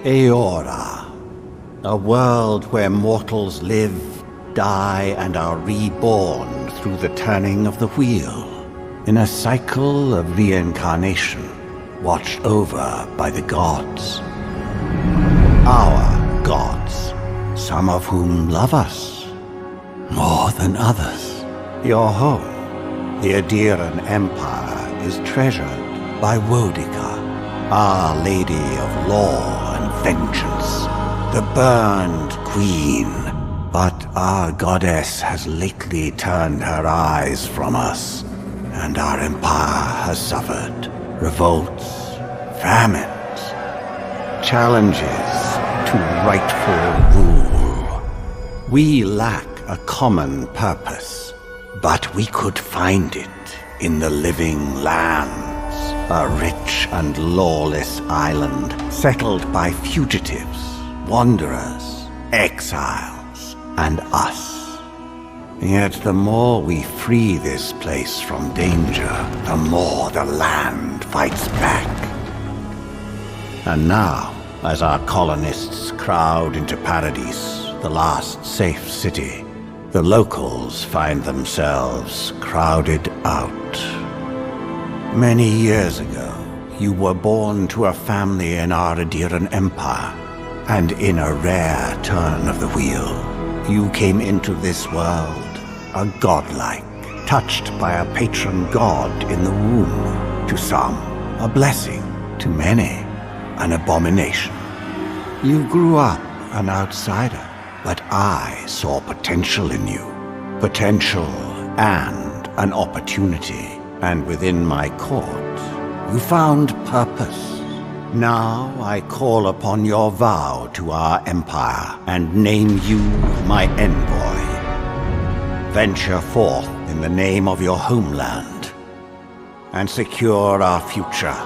Eora, a world where mortals live, die, and are reborn through the turning of the wheel, in a cycle of reincarnation, watched over by the gods. Our gods, some of whom love us more than others. Your home, the Obsidian Empire, is treasured by Wodica, Our Lady of Law and Vengeance, the Burned Queen. But our goddess has lately turned her eyes from us, and our empire has suffered revolts, famines, challenges to rightful rule. We lack a common purpose, but we could find it in the living lands, a rich and lawless island settled by fugitives, wanderers, exiles, and us. Yet the more we free this place from danger, the more the land fights back. And now, as our colonists crowd into Paradis, the last safe city, the locals find themselves crowded out. Many years ago, you were born to a family in our Obsidian Empire, and in a rare turn of the wheel, you came into this world, a godlike, touched by a patron god in the womb. To some, a blessing; to many, an abomination. You grew up an outsider, but I saw potential in you. Potential and an opportunity. And within my court, you found purpose. Now I call upon your vow to our empire and name you my envoy. Venture forth in the name of your homeland and secure our future.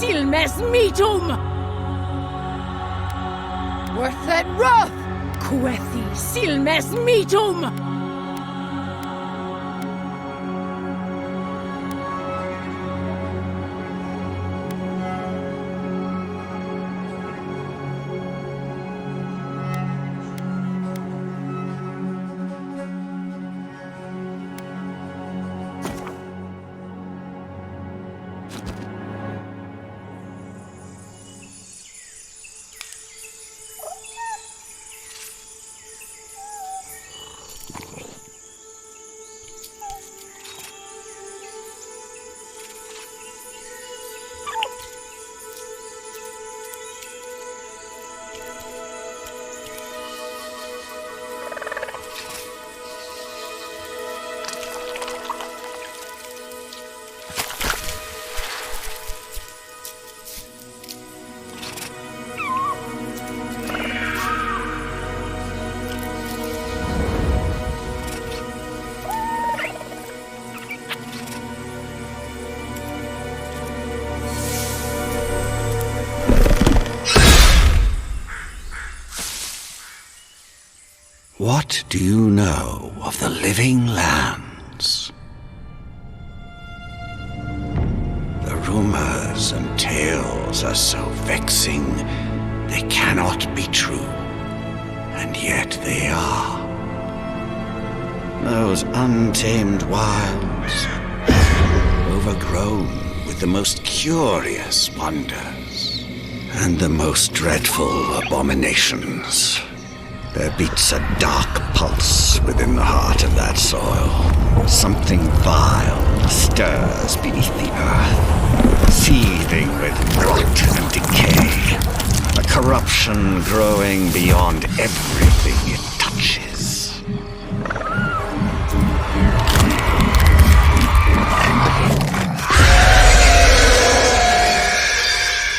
silmes mitum! Worthed Roth! Quethi silmes mitum! What do you know of the living lands? The rumors and tales are so vexing, they cannot be true, and yet they are. Those untamed wilds, overgrown with the most curious wonders, and the most dreadful abominations. There beats a dark pulse within the heart of that soil. Something vile stirs beneath the earth, seething with rot and decay. A corruption growing beyond everything it touches.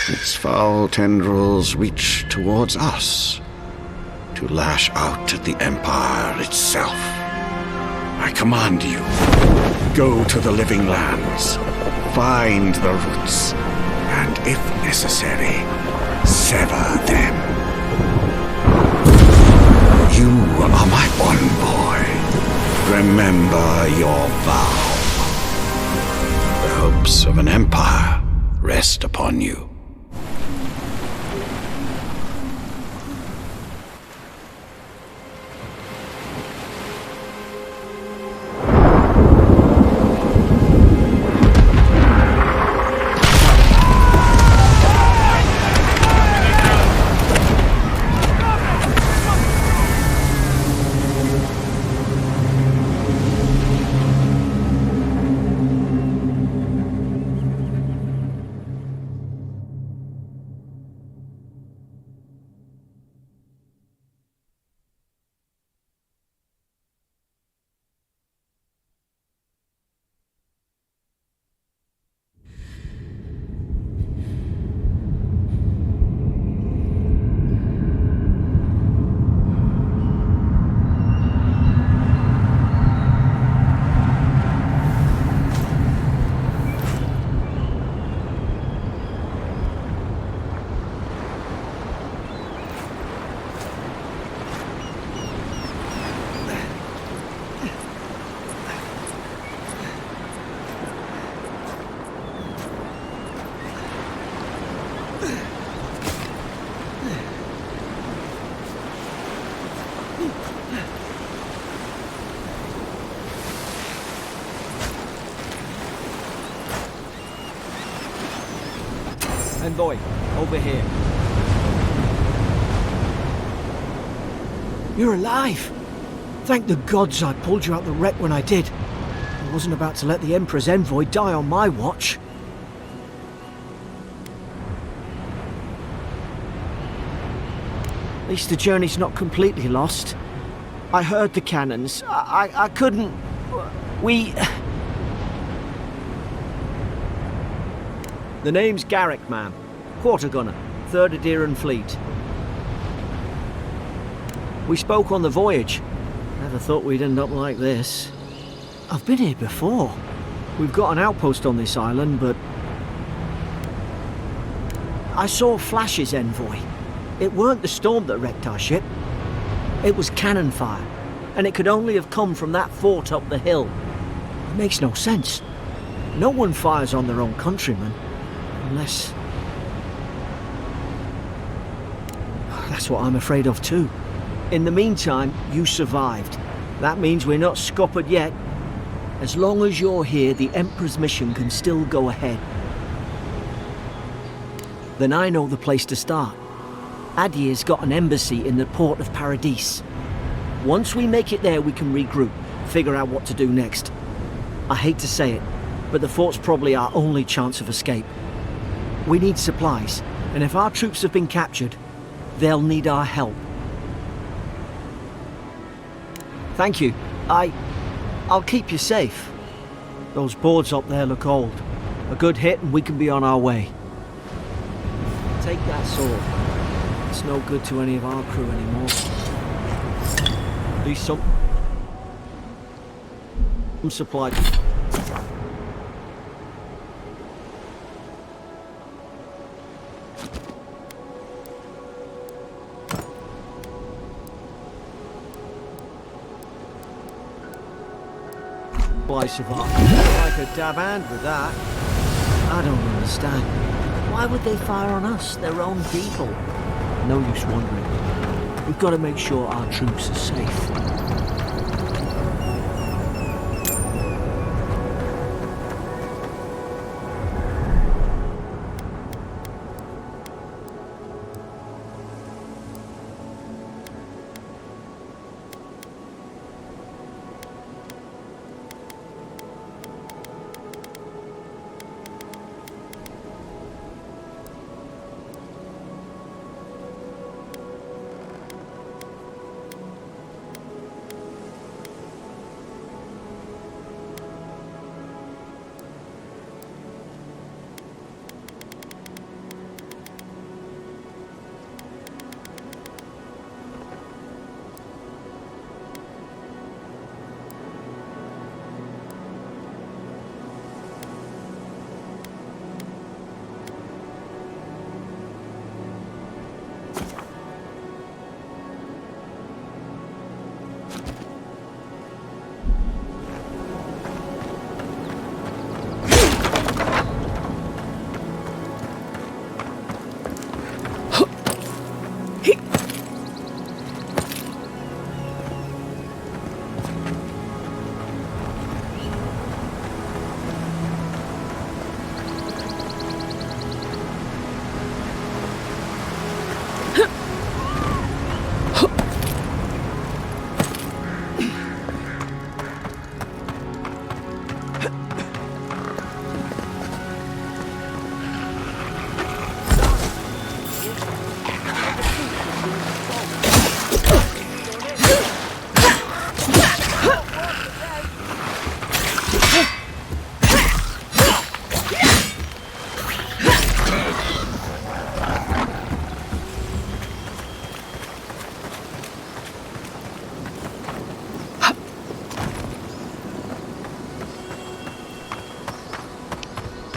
Its foul tendrils reach towards us, to lash out at the Empire itself. I command you, go to the living lands, find the roots, and if necessary, sever them. You are my one boy. Remember your vow. The hopes of an empire rest upon you. Envoy, over here. You're alive! Thank the gods I pulled you out the wreck when I did. I wasn't about to let the Emperor's envoy die on my watch. At least the journey's not completely lost. I heard the cannons. I couldn't... We... The name's Garrick, ma'am. Quarter gunner, 3rd Aderan Fleet. We spoke on the voyage. Never thought we'd end up like this. I've been here before. We've got an outpost on this island, but... I saw flashes, Envoy. It weren't the storm that wrecked our ship. It was cannon fire, and it could only have come from that fort up the hill. It makes no sense. No one fires on their own countrymen, unless... That's what I'm afraid of too. In the meantime, you survived. That means we're not scuppered yet. As long as you're here, the Emperor's mission can still go ahead. Then I know the place to start. Adir's got an embassy in the port of Paradis. Once we make it there, we can regroup, figure out what to do next. I hate to say it, but the fort's probably our only chance of escape. We need supplies, and if our troops have been captured, they'll need our help. Thank you. I'll keep you safe. Those boards up there look old. A good hit and we can be on our way. Take that sword. It's no good to any of our crew anymore. At least some supply. Slice of art. Like a dab hand with that. I don't understand. Why would they fire on us, their own people? No use wondering. We've got to make sure our troops are safe.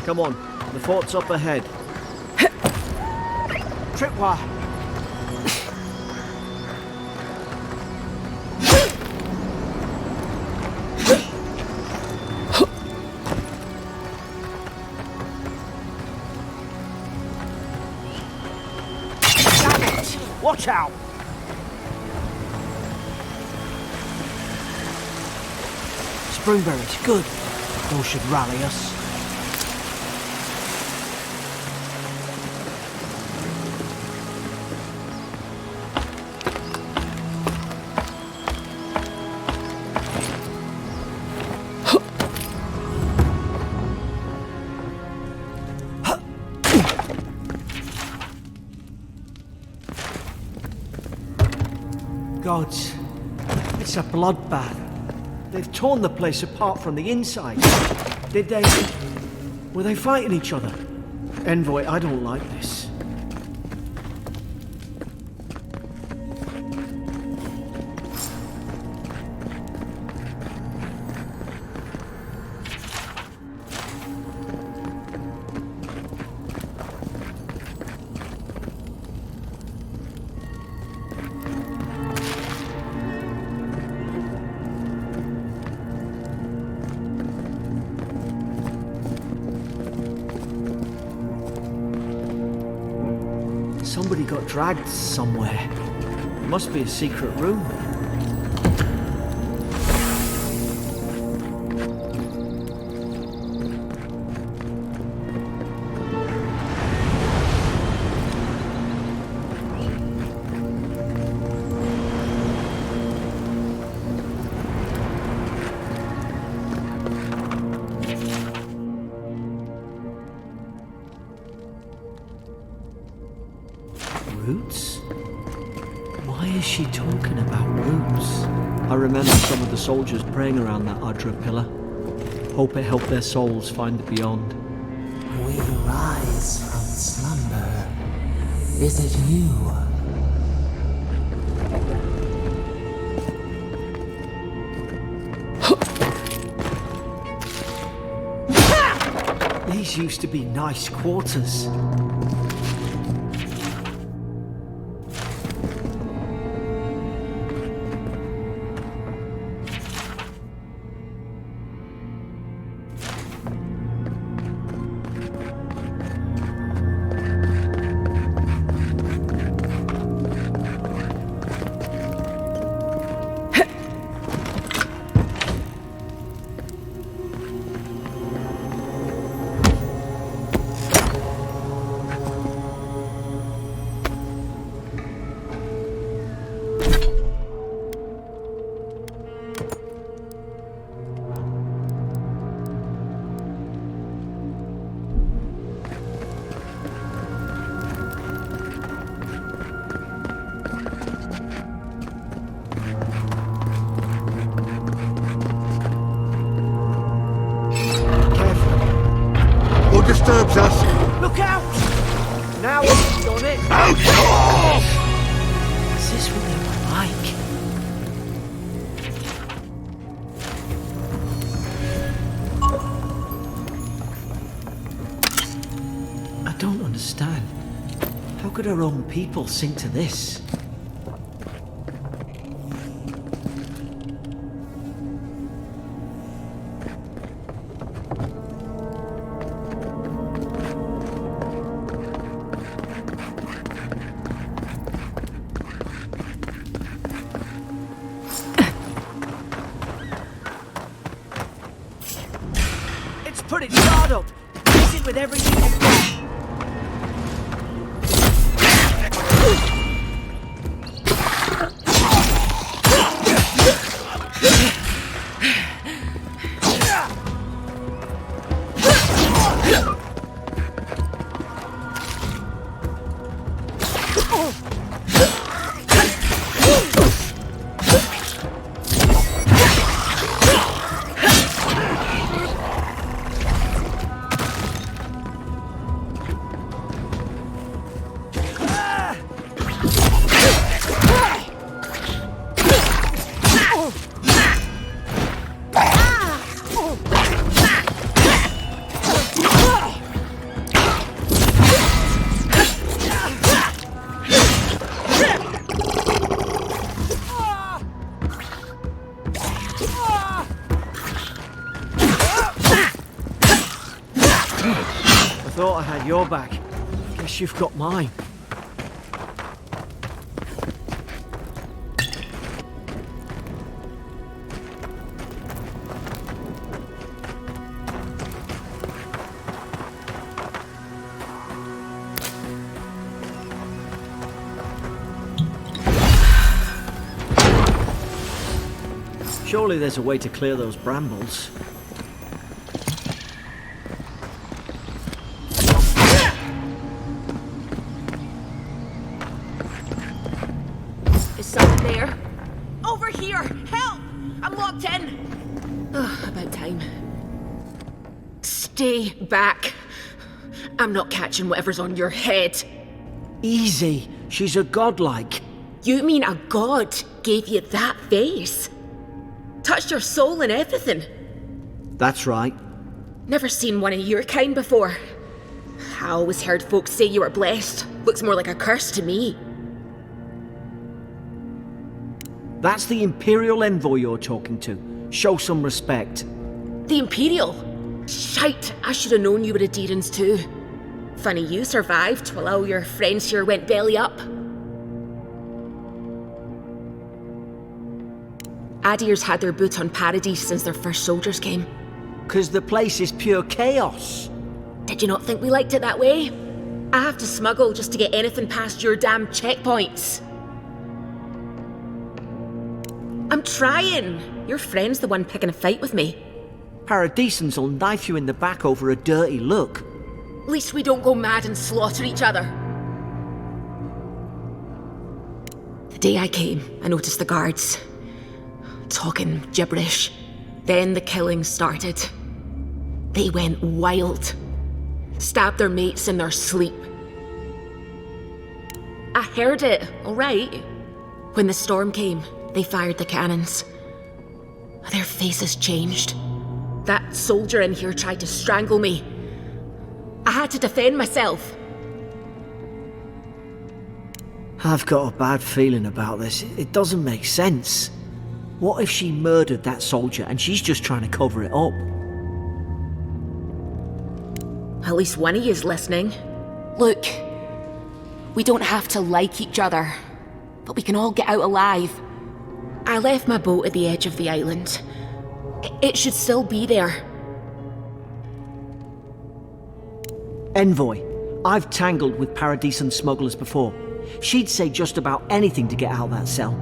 Come on, the fort's up ahead. Tripwire! Damn it! Watch out! Springberries, good. Those should rally us. Gods, it's a bloodbath. They've torn the place apart from the inside. Did they... Were they fighting each other? Envoy, I don't like this. Somebody got dragged somewhere. It must be a secret room. Roots? Why is she talking about roots? I remember some of the soldiers praying around that Adra pillar. Hope it helped their souls find the beyond. We rise from slumber. Is it you? These used to be nice quarters. Disturbs us. Look out! Now he's done it. Outlaws! Is this what they were like? I don't understand. How could our own people sink to this? Put it hard up. Use it with everything you've got. Thought I had your back. Guess you've got mine. Surely there's a way to clear those brambles. Stay back. I'm not catching whatever's on your head. Easy. She's a godlike. You mean a god gave you that face? Touched your soul and everything? That's right. Never seen one of your kind before. I always heard folks say you were blessed. Looks more like a curse to me. That's the Imperial envoy you're talking to. Show some respect. The Imperial? Shite, I should have known you were Adherents too. Funny you survived while all your friends here went belly up. Adir's had their boot on Paradis since their first soldiers came. 'Cause the place is pure chaos. Did you not think we liked it that way? I have to smuggle just to get anything past your damn checkpoints. I'm trying. Your friend's the one picking a fight with me. Paradisans will knife you in the back over a dirty look. At least we don't go mad and slaughter each other. The day I came, I noticed the guards talking gibberish. Then the killing started. They went wild. Stabbed their mates in their sleep. I heard it, alright. When the storm came, they fired the cannons. Their faces changed. That soldier in here tried to strangle me. I had to defend myself. I've got a bad feeling about this. It doesn't make sense. What if she murdered that soldier and she's just trying to cover it up? At least one of you is listening. Look, we don't have to like each other, but we can all get out alive. I left my boat at the edge of the island. It should still be there. Envoy, I've tangled with Paradisan smugglers before. She'd say just about anything to get out of that cell.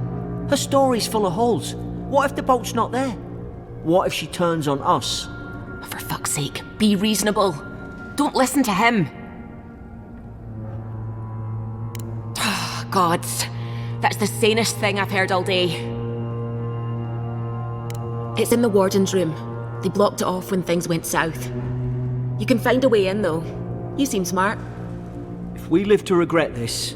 Her story's full of holes. What if the boat's not there? What if she turns on us? For fuck's sake, be reasonable. Don't listen to him. Gods, that's the sanest thing I've heard all day. It's in the warden's room. They blocked it off when things went south. You can find a way in, though. You seem smart. If we live to regret this...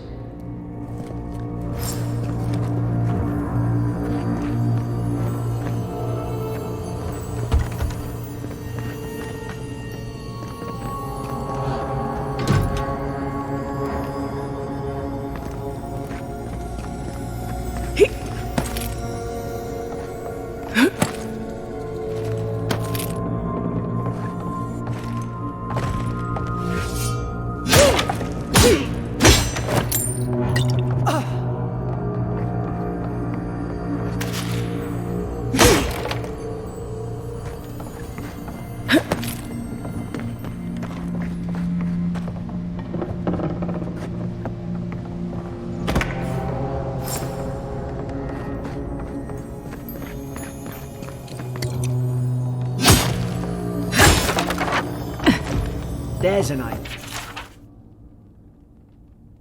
There's an idea.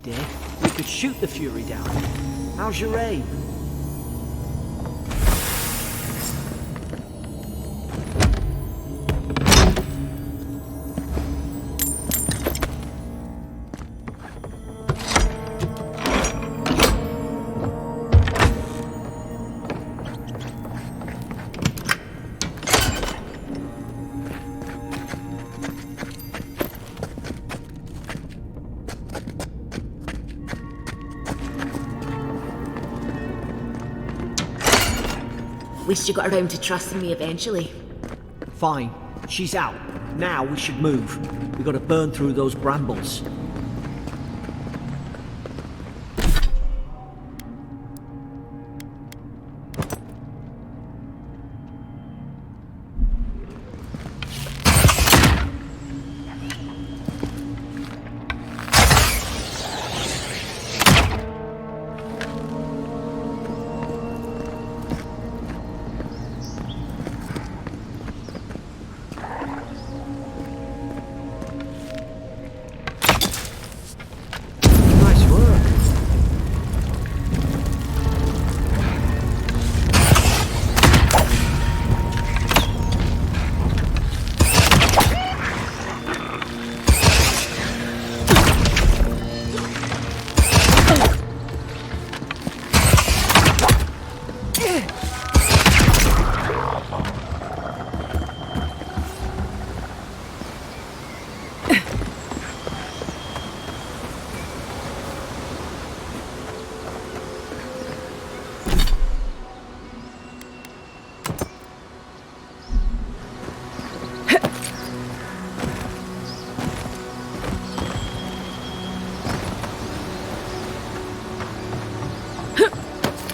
Dear, we could shoot the Fury down. How's your aim? At least you got around to trusting me eventually. Fine. She's out. Now we should move. We gotta burn through those brambles.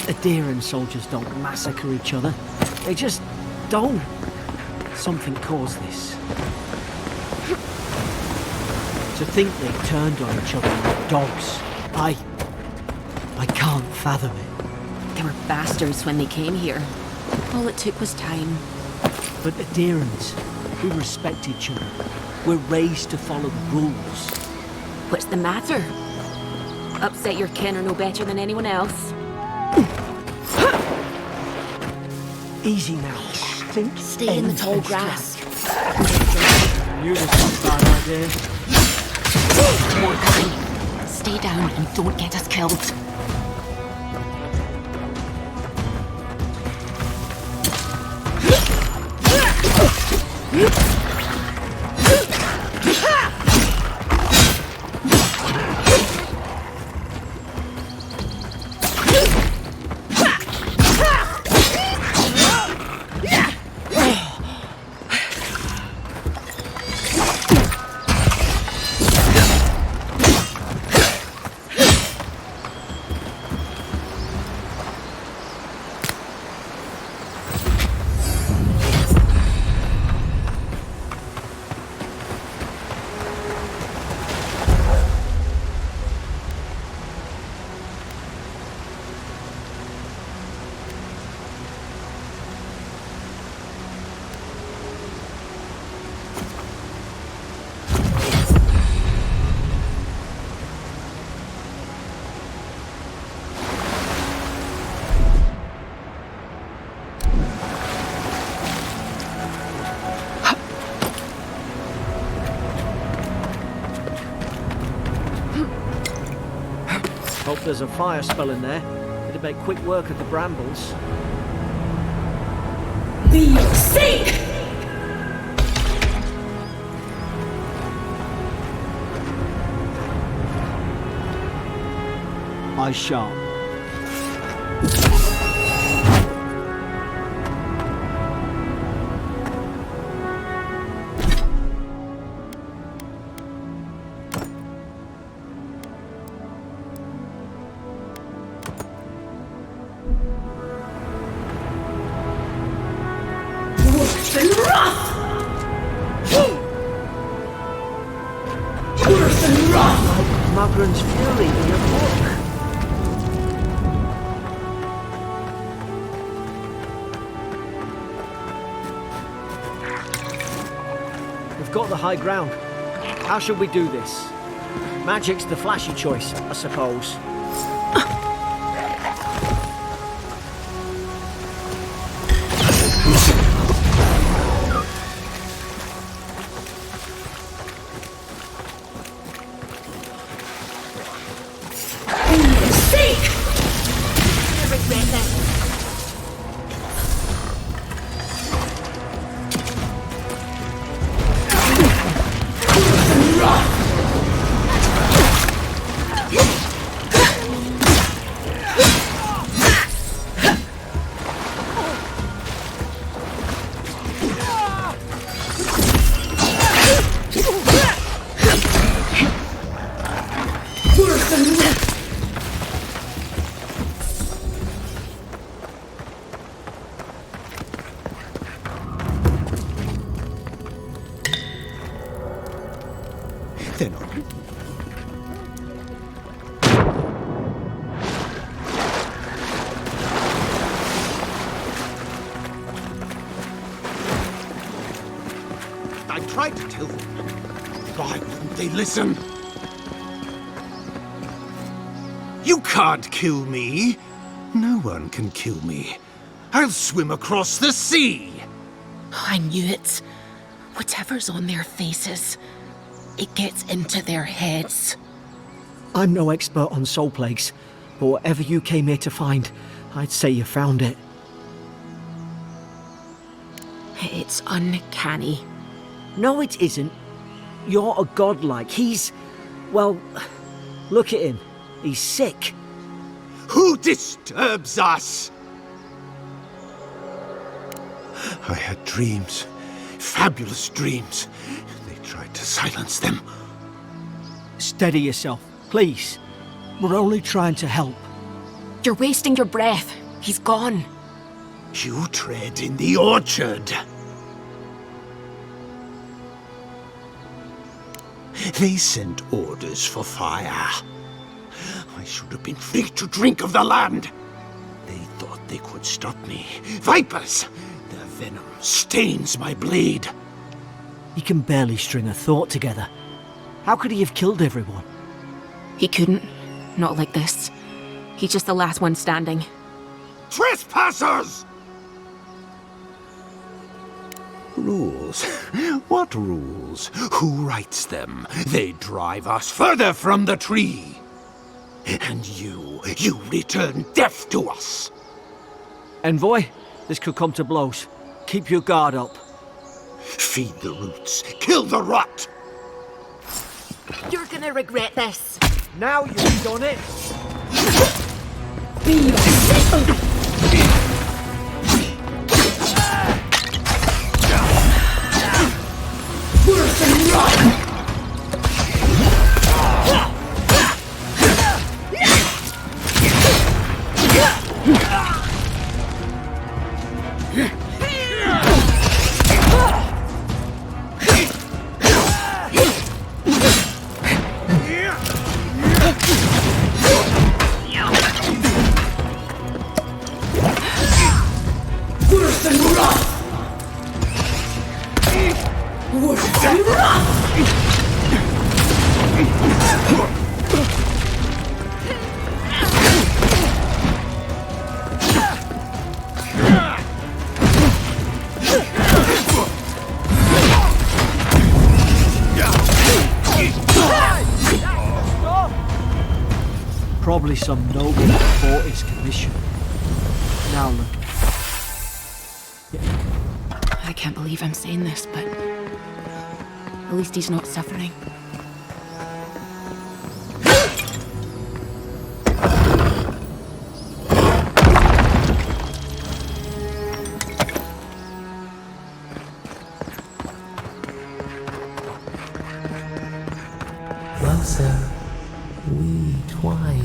Adheran soldiers don't massacre each other. They just don't. Something caused this. To think they turned on each other like dogs. I can't fathom it. They were bastards when they came here. All it took was time. But Adherans, we respect each other. We're raised to follow the rules. What's the matter? Upset your kin are no better than anyone else. Easy now. Think. Stay in the tall grass. I knew this was a bad idea. More coming. Stay down and don't get us killed. Hope there's a fire spell in there. It'd make quick work of the brambles. Be safe! Eyes sharp. Mugren's fury in a book. We've got the high ground. How should we do this? Magic's the flashy choice, I suppose. They're not. I tried to tell them. Why wouldn't they listen? You can't kill me. No one can kill me. I'll swim across the sea. I knew it. Whatever's on their faces, it gets into their heads. I'm no expert on soul plagues, but whatever you came here to find, I'd say you found it. It's uncanny. No, it isn't. You're a godlike. He's... well, look at him. He's sick. Who disturbs us? I had dreams. Fabulous dreams. They tried to silence them. Steady yourself, please. We're only trying to help. You're wasting your breath. He's gone. You tread in the orchard. They sent orders for fire. I should have been free to drink of the land. They thought they could stop me. Vipers! Their venom stains my blade. He can barely string a thought together. How could he have killed everyone? He couldn't. Not like this. He's just the last one standing. Trespassers! Rules? What rules? Who writes them? They drive us further from the tree. And you return death to us. Envoy, this could come to blows. Keep your guard up. Feed the roots, kill the rot. You're gonna regret this. Now you've done it. Be yourself. Worse than rot. Probably some noble that fought his commission. Now look. I can't believe I'm saying this, but at least he's not suffering. Closer, we twine.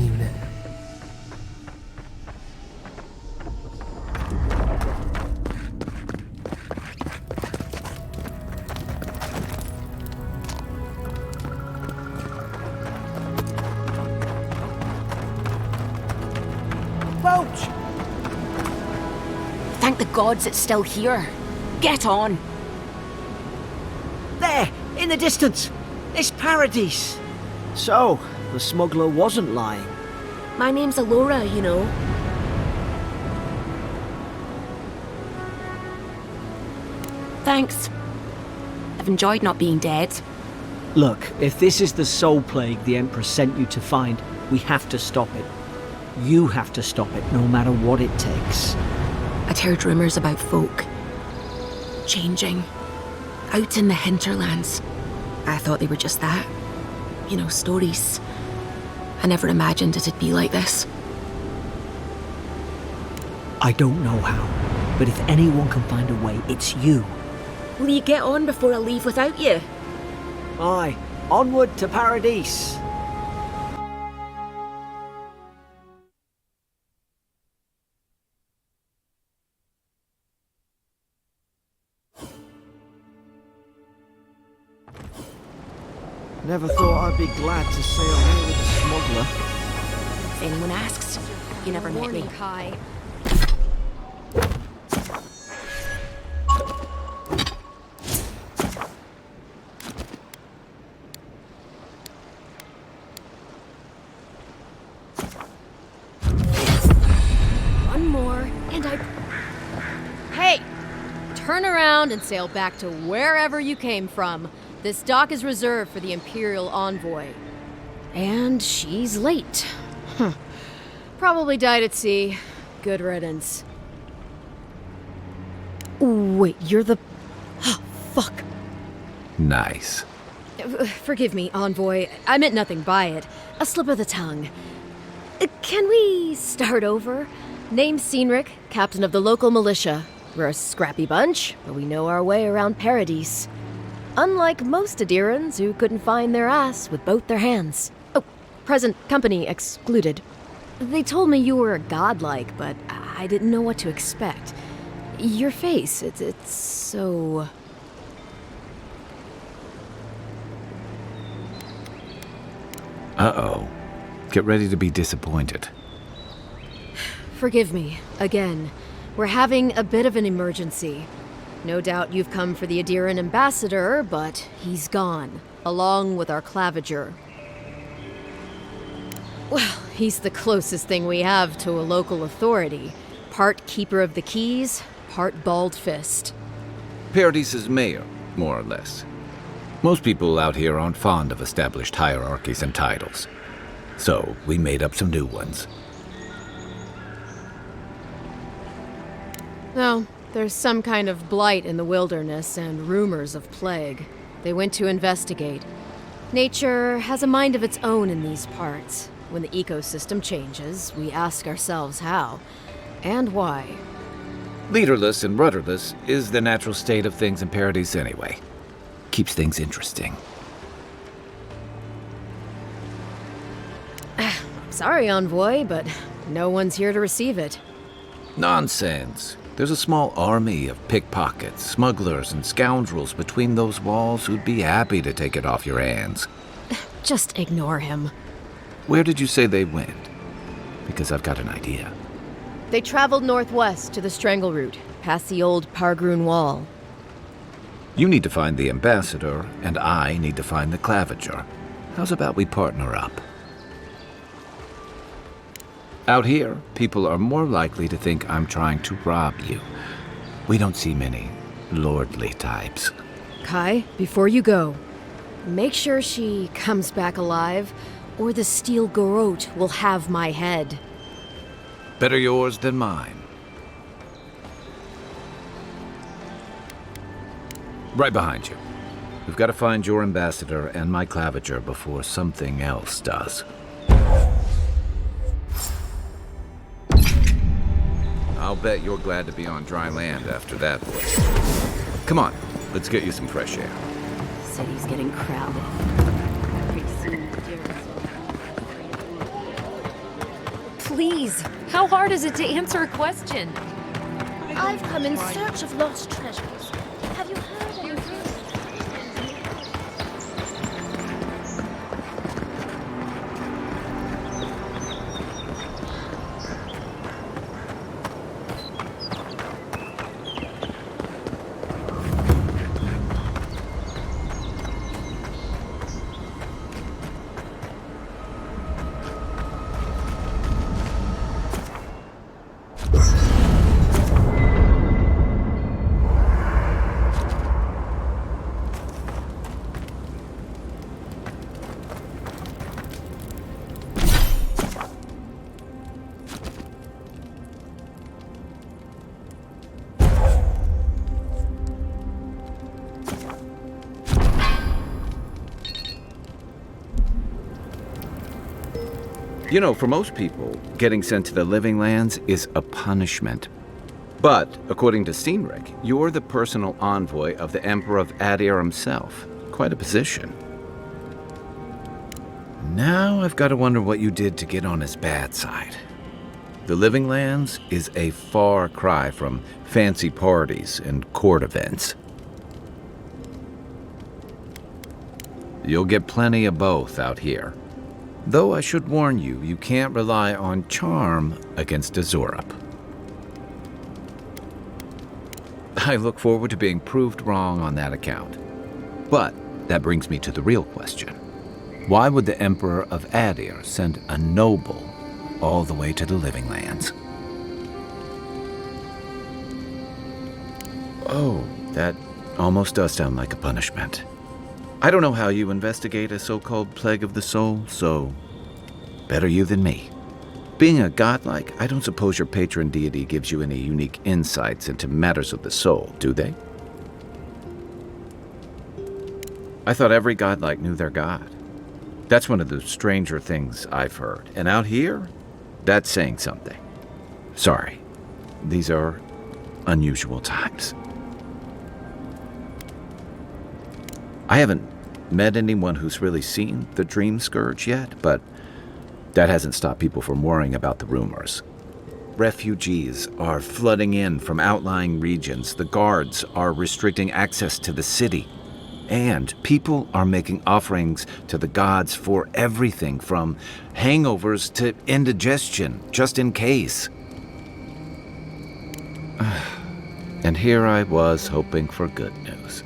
Thank the gods it's still here. Get on. There, in the distance. It's Paradis. So, the smuggler wasn't lying. My name's Eora, you know. Thanks. I've enjoyed not being dead. Look, if this is the soul plague the Emperor sent you to find, we have to stop it. You have to stop it, no matter what it takes. I'd heard rumours about folk changing out in the hinterlands. I thought they were just that. You know, stories. I never imagined it'd be like this. I don't know how, but if anyone can find a way, it's you. Will you get on before I leave without you? Aye, onward to Paradis. Never thought I'd be glad to sail here with a smuggler. If anyone asks, you never met me. Kai. One more, and I... Hey! Turn around and sail back to wherever you came from. This dock is reserved for the Imperial Envoy. And she's late. Probably died at sea. Good riddance. Wait, you're the... Oh, fuck. Nice. Forgive me, Envoy. I meant nothing by it. A slip of the tongue. Can we start over? Name's Cynric, captain of the local militia. We're a scrappy bunch, but we know our way around Paradis. Unlike most Adirans who couldn't find their ass with both their hands. Oh, present company excluded. They told me you were a godlike, but I didn't know what to expect. Your face, it's so... Uh-oh. Get ready to be disappointed. Forgive me, again. We're having a bit of an emergency. No doubt you've come for the Aediran ambassador, but he's gone, along with our claviger. Well, he's the closest thing we have to a local authority. Part keeper of the keys, part bald fist. Paradis' mayor, more or less. Most people out here aren't fond of established hierarchies and titles. So, we made up some new ones. No, there's some kind of blight in the wilderness and rumors of plague. They went to investigate. Nature has a mind of its own in these parts. When the ecosystem changes, we ask ourselves how and why. Leaderless and rudderless is the natural state of things in Paradis anyway. Keeps things interesting. Sorry, Envoy, but no one's here to receive it. Nonsense. There's a small army of pickpockets, smugglers, and scoundrels between those walls who'd be happy to take it off your hands. Just ignore him. Where did you say they went? Because I've got an idea. They traveled northwest to the Strangleroot, past the old Pargroon Wall. You need to find the ambassador, and I need to find the claviger. How's about we partner up? Out here, people are more likely to think I'm trying to rob you. We don't see many lordly types. Kai, before you go, make sure she comes back alive, or the steel garrote will have my head. Better yours than mine. Right behind you. We've got to find your ambassador and my claviger before something else does. I'll bet you're glad to be on dry land after that voice. Come on, let's get you some fresh air. City's getting crowded. Please, how hard is it to answer a question? I've come in search of lost treasures. Have you heard anything? You know, for most people, getting sent to the Living Lands is a punishment. But, according to Steenrick, you're the personal envoy of the Emperor of Adir himself. Quite a position. Now I've got to wonder what you did to get on his bad side. The Living Lands is a far cry from fancy parties and court events. You'll get plenty of both out here. Though I should warn you, you can't rely on charm against Azurup. I look forward to being proved wrong on that account. But that brings me to the real question. Why would the Emperor of Adir send a noble all the way to the Living Lands? Oh, that almost does sound like a punishment. I don't know how you investigate a so-called plague of the soul, so better you than me. Being a godlike, I don't suppose your patron deity gives you any unique insights into matters of the soul, do they? I thought every godlike knew their god. That's one of the stranger things I've heard. And out here, that's saying something. Sorry, these are unusual times. I haven't met anyone who's really seen the Dream Scourge yet, but That hasn't stopped people from worrying about the rumors. Refugees are flooding in from outlying regions. The guards are restricting access to the city. And people are making offerings to the gods for everything from hangovers to indigestion, just in case. And here I was hoping for good news.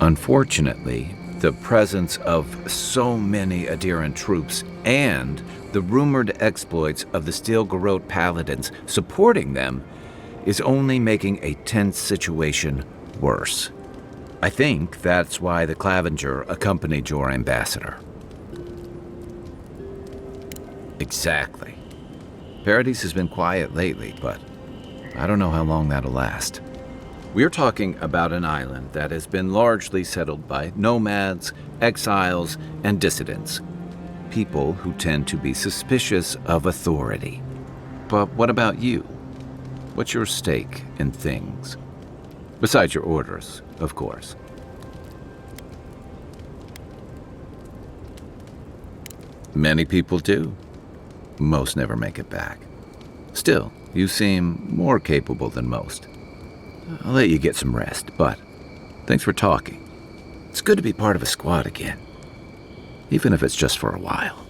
Unfortunately, the presence of so many Adheran troops and the rumored exploits of the Strangleroot paladins supporting them is only making a tense situation worse. I think that's why the Clavenger accompanied your ambassador. Exactly. Paradis has been quiet lately, but I don't know how long that'll last. We're talking about an island that has been largely settled by nomads, exiles, and dissidents. People who tend to be suspicious of authority. But what about you? What's your stake in things? Besides your orders, of course. Many people do. Most never make it back. Still, you seem more capable than most. I'll let you get some rest, but thanks for talking. It's good to be part of a squad again, even if it's just for a while.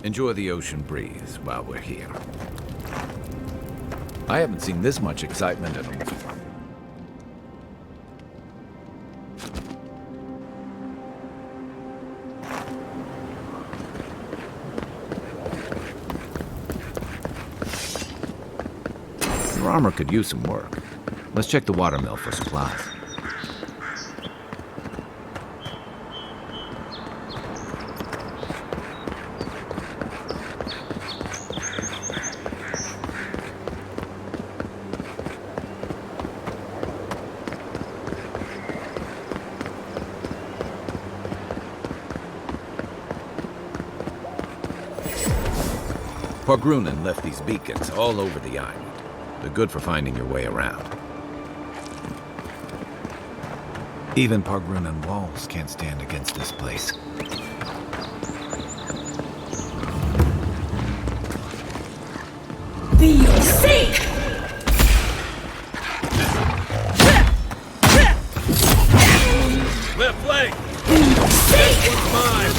Enjoy the ocean breeze while we're here. I haven't seen this much excitement in a while. Your armor could use some work. Let's check the watermill for supplies. Pargrunen left these beacons all over the island. They're good for finding your way around. Even Pargrunen walls can't stand against this place. Feel safe! Left flank! Safe! This one's mine!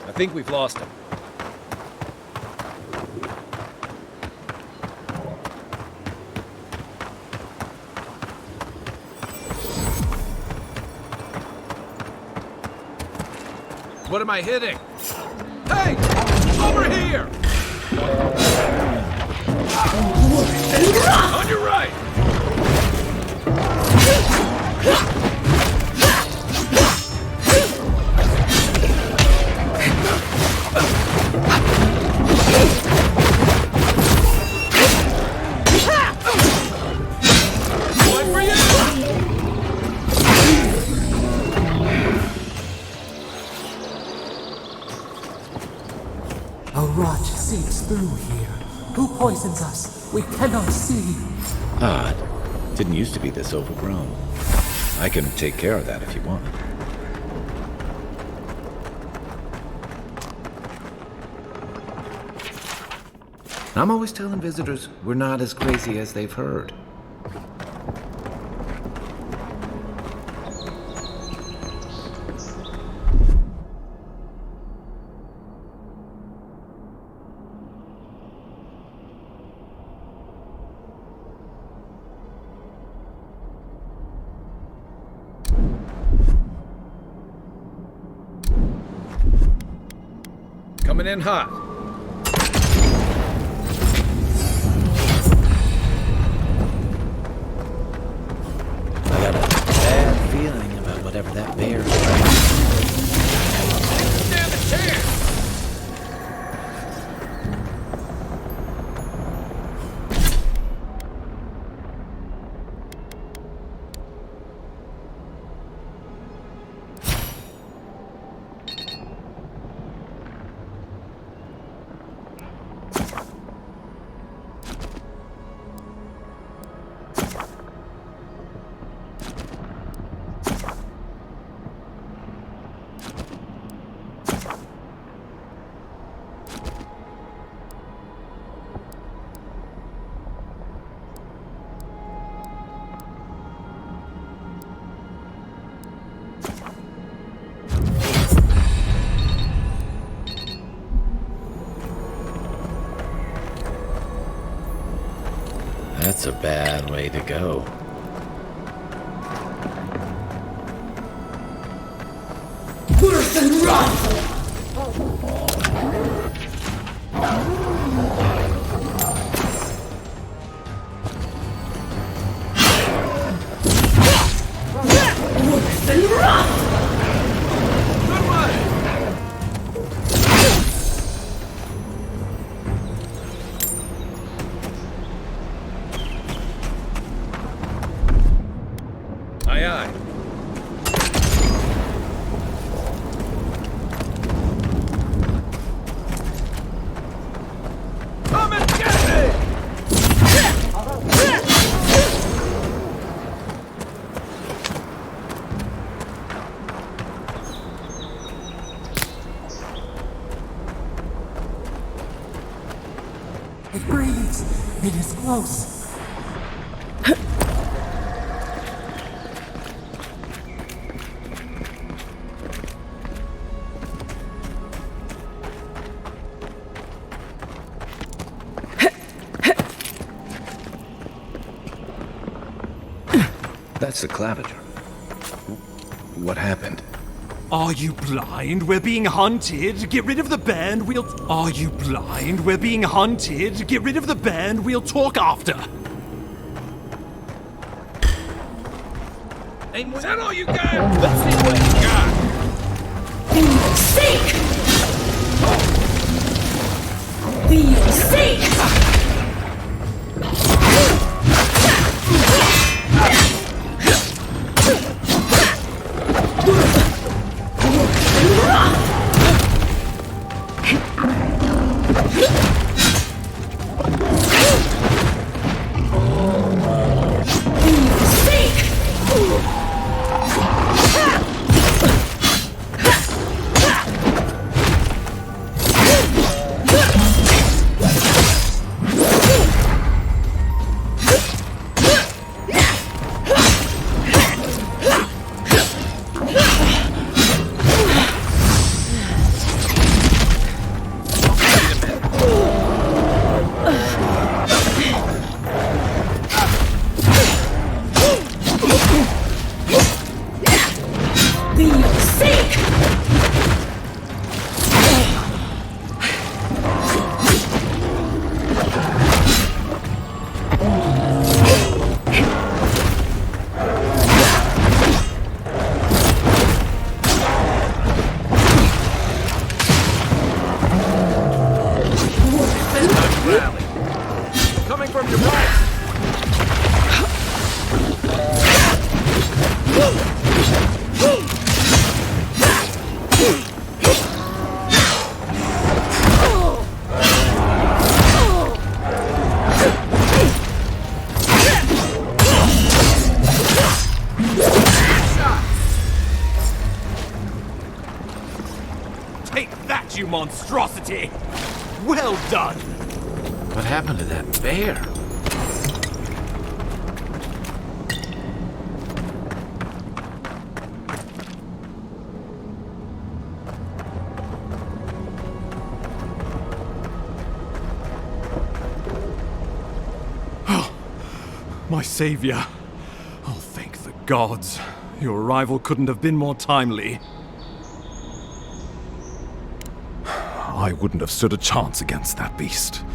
I think we've lost him. What am I hitting? Hey! Over here! On your right! A rot seeps through here. Who poisons us? We cannot see. Odd. Didn't used to be this overgrown. I can take care of that if you want. I'm always telling visitors we're not as crazy as they've heard. Coming in hot. I got a bad feeling about whatever that bear is. Damn it! That's a bad way to go. Worse than run! Worse than run! Aye, aye. Come and get me! It breathes. It is close. That's the claviger. What happened? Are you blind? We're being hunted. Get rid of the band. Are you blind? We're being hunted. Get rid of the band. We'll talk after. Is that all you got? Let's see what you got. Seek! The seek! Coming from your right. Take that, you monstrosity! Well done! What happened to that bear? Oh, my savior. Oh, thank the gods. Your arrival couldn't have been more timely. I wouldn't have stood a chance against that beast.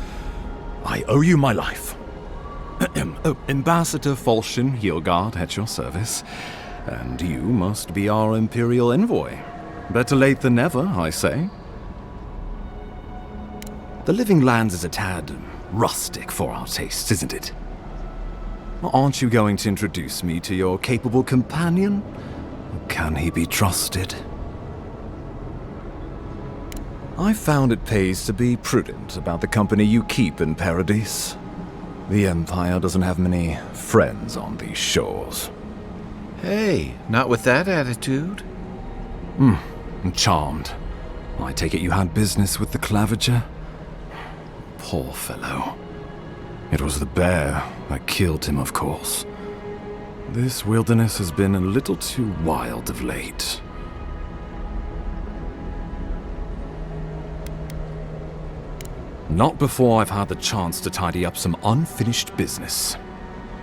I owe you my life. Ambassador Falchion Hildegard at your service. And you must be our Imperial envoy. Better late than never, I say. The Living Lands is a tad rustic for our tastes, isn't it? Aren't you going to introduce me to your capable companion? Can he be trusted? I found it pays to be prudent about the company you keep in Paradis. The Empire doesn't have many friends on these shores. Hey, not with that attitude. I'm charmed. I take it you had business with the Claviger? Poor fellow. It was the bear that killed him, of course. This wilderness has been a little too wild of late. Not before I've had the chance to tidy up some unfinished business.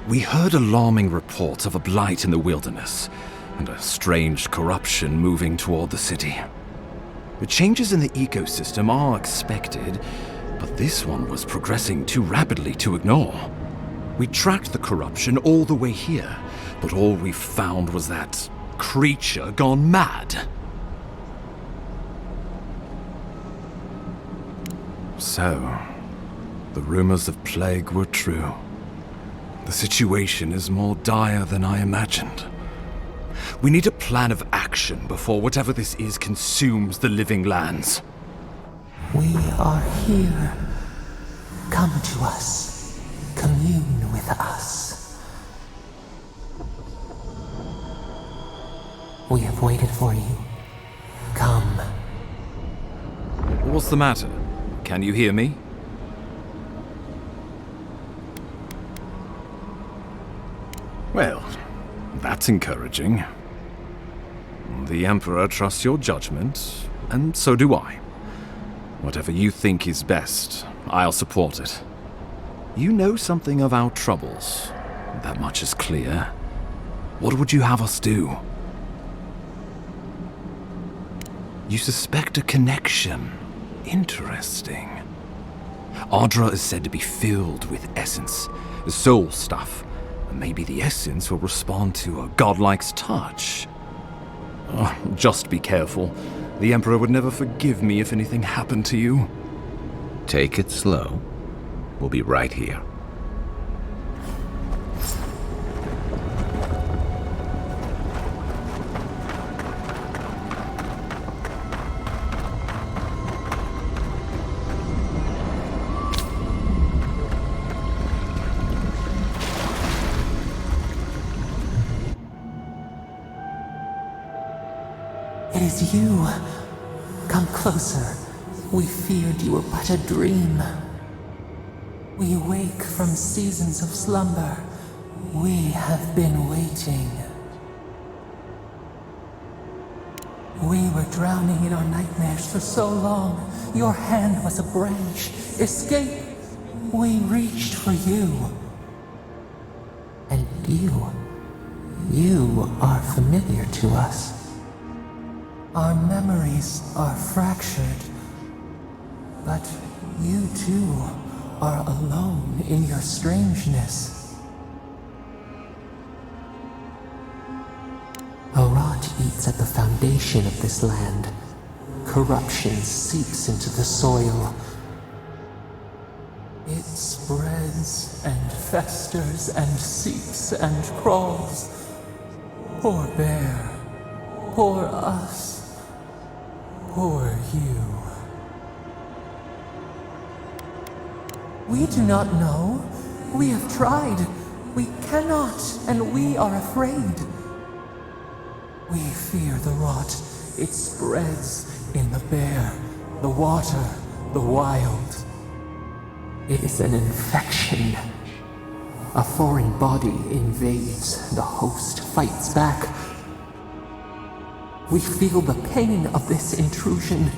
We heard alarming reports of a blight in the wilderness, and a strange corruption moving toward the city. The changes in the ecosystem are expected, but this one was progressing too rapidly to ignore. We tracked the corruption all the way here, but all we found was that creature gone mad. So, the rumors of plague were true. The situation is more dire than I imagined. We need a plan of action before whatever this is consumes the Living Lands. We are here. Come to us. Commune with us. We have waited for you. Come. What's the matter? Can you hear me? Well, that's encouraging. The Emperor trusts your judgment, and so do I. Whatever you think is best, I'll support it. You know something of our troubles. That much is clear. What would you have us do? You suspect a connection. Interesting. Ardra is said to be filled with essence, soul stuff. Maybe the essence will respond to a godlike's touch. Oh, just be careful. The Emperor would never forgive me if anything happened to you. Take it slow. We'll be right here. It is you. Come closer. We feared you were but a dream. We wake from seasons of slumber. We have been waiting. We were drowning in our nightmares for so long. Your hand was a branch. Escape! We reached for you. And you are familiar to us. Our memories are fractured, but you too are alone in your strangeness. A rot eats at the foundation of this land. Corruption seeps into the soil. It spreads and festers and seeps and crawls. Poor bear. Poor us. Poor you. We do not know. We have tried. We cannot, and we are afraid. We fear the rot. It spreads in the bear, the water, the wild. It is an infection. A foreign body invades. The host fights back. We feel the pain of this intrusion.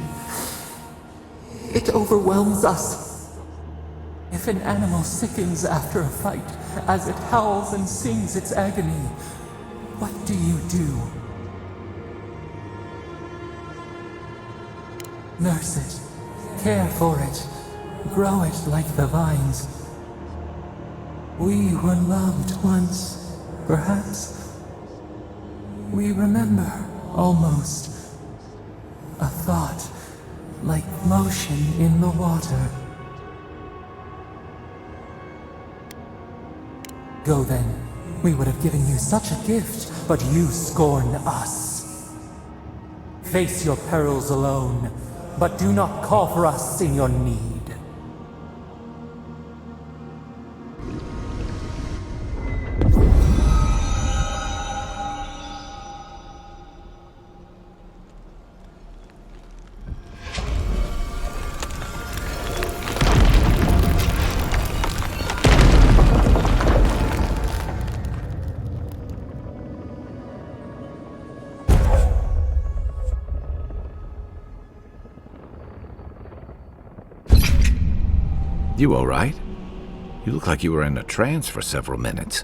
It overwhelms us. If an animal sickens after a fight, as it howls and sings its agony, what do you do? Nurse it, care for it, grow it like the vines. We were loved once, perhaps. We remember. Almost. A thought, like motion in the water. Go then. We would have given you such a gift, but you scorn us. Face your perils alone, but do not call for us in your need. You all right? You look like you were in a trance for several minutes.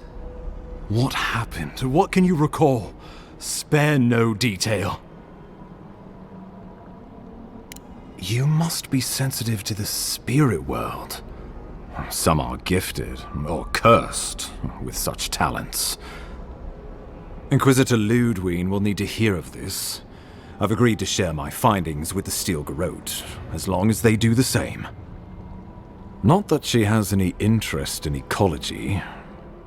What happened? What can you recall? Spare no detail. You must be sensitive to the spirit world. Some are gifted, or cursed, with such talents. Inquisitor Ludwine will need to hear of this. I've agreed to share my findings with the Strangleroot, as long as they do the same. Not that she has any interest in ecology.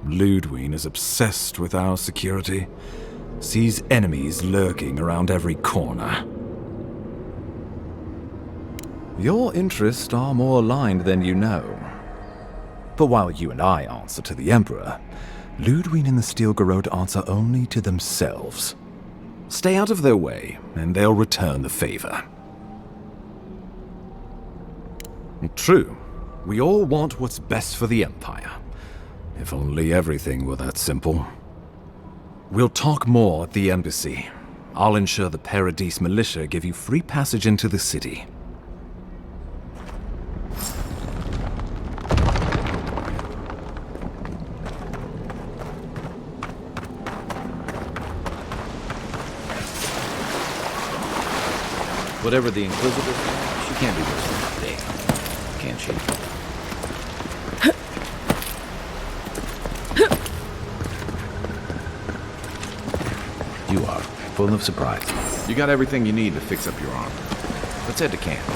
Ludwine is obsessed with our security, sees enemies lurking around every corner. Your interests are more aligned than you know. But while you and I answer to the Emperor, Ludwine and the Strangleroot answer only to themselves. Stay out of their way, and they'll return the favor. True. We all want what's best for the Empire. If only everything were that simple. We'll talk more at the embassy. I'll ensure the Paradis militia give you free passage into the city. Whatever the Inquisitor, she can't be worse than Dave, can she? You are full of surprise. You got everything you need to fix up your armor. Let's head to camp.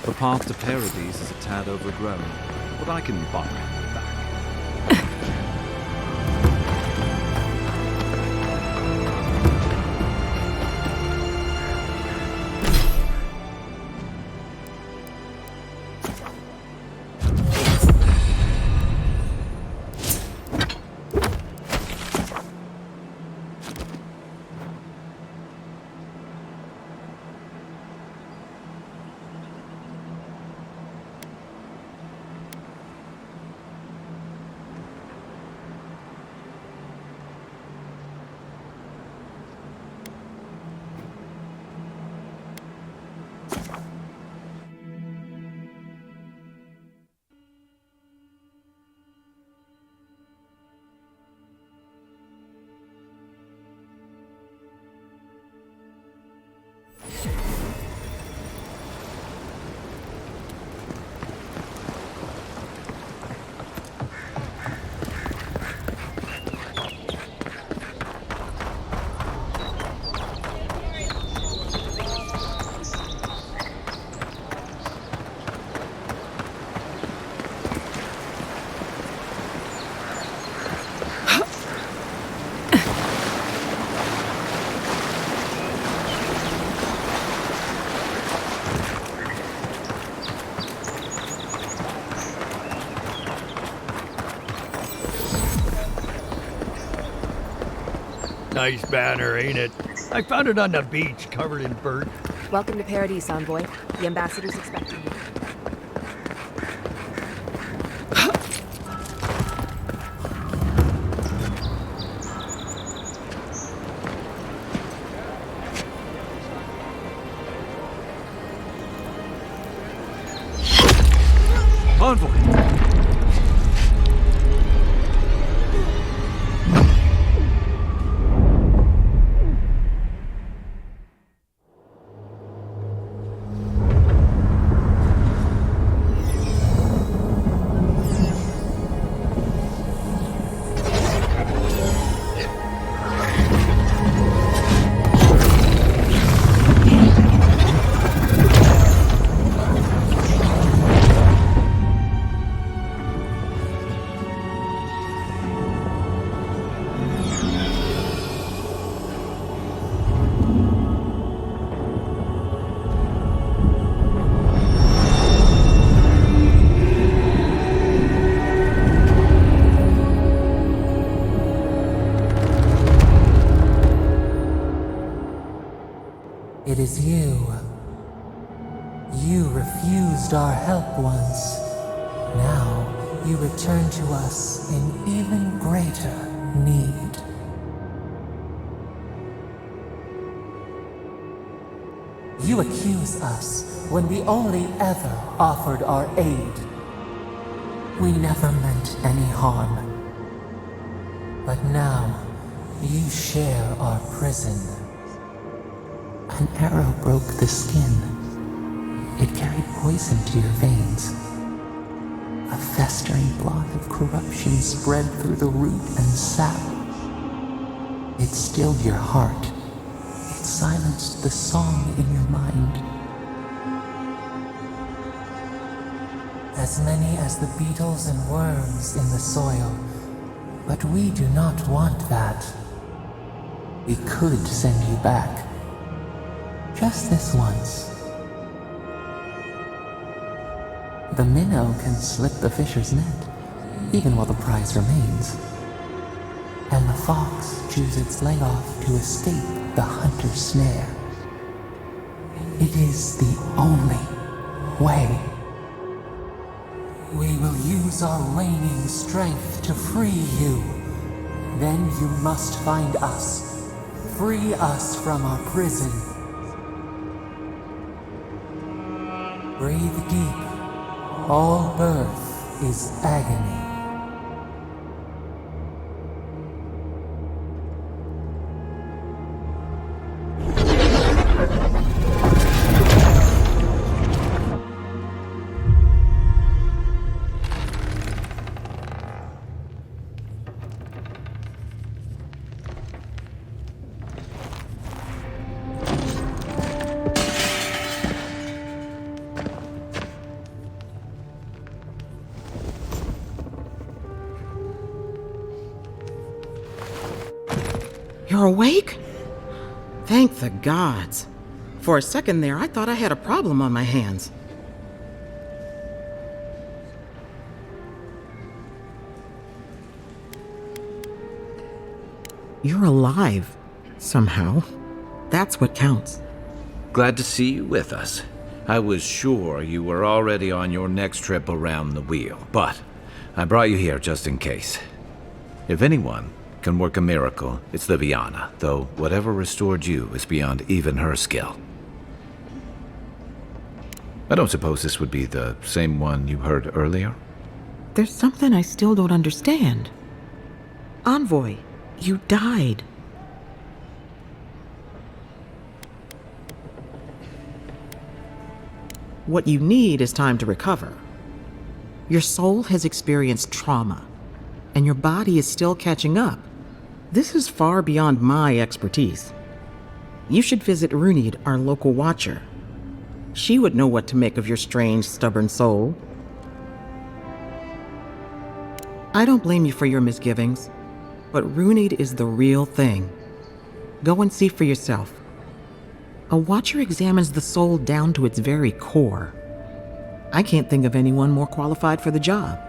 The path to Paradis is a tad overgrown, but I can buy back. Nice banner, ain't it? I found it on the beach, covered in bird. Welcome to Paradis, Envoy. The ambassador's expecting you. Envoy! It is you. You refused our help once. Now you return to us in even greater need. You accuse us when we only ever offered our aid. We never meant any harm. But now, you share our prison. An arrow broke the skin. It carried poison to your veins. A festering blot of corruption spread through the root and sap. It stilled your heart. It silenced the song in your mind. As many as the beetles and worms in the soil. But we do not want that. We could send you back. Just this once. The minnow can slip the fisher's net, even while the prize remains. And the fox chews its leg off to escape the hunter's snare. It is the only way. We will use our waning strength to free you. Then you must find us. Free us from our prison. Breathe deep. All birth is agony. You're awake? Thank the gods. For a second there, I thought I had a problem on my hands. You're alive, somehow. That's what counts. Glad to see you with us. I was sure you were already on your next trip around the wheel, but I brought you here just in case. If anyone can work a miracle, it's Liviana, though whatever restored you is beyond even her skill. I don't suppose this would be the same one you heard earlier? There's something I still don't understand. Envoy, you died. What you need is time to recover. Your soul has experienced trauma, and your body is still catching up. This is far beyond my expertise. You should visit Runid, our local watcher. She would know what to make of your strange, stubborn soul. I don't blame you for your misgivings, but Runid is the real thing. Go and see for yourself. A watcher examines the soul down to its very core. I can't think of anyone more qualified for the job.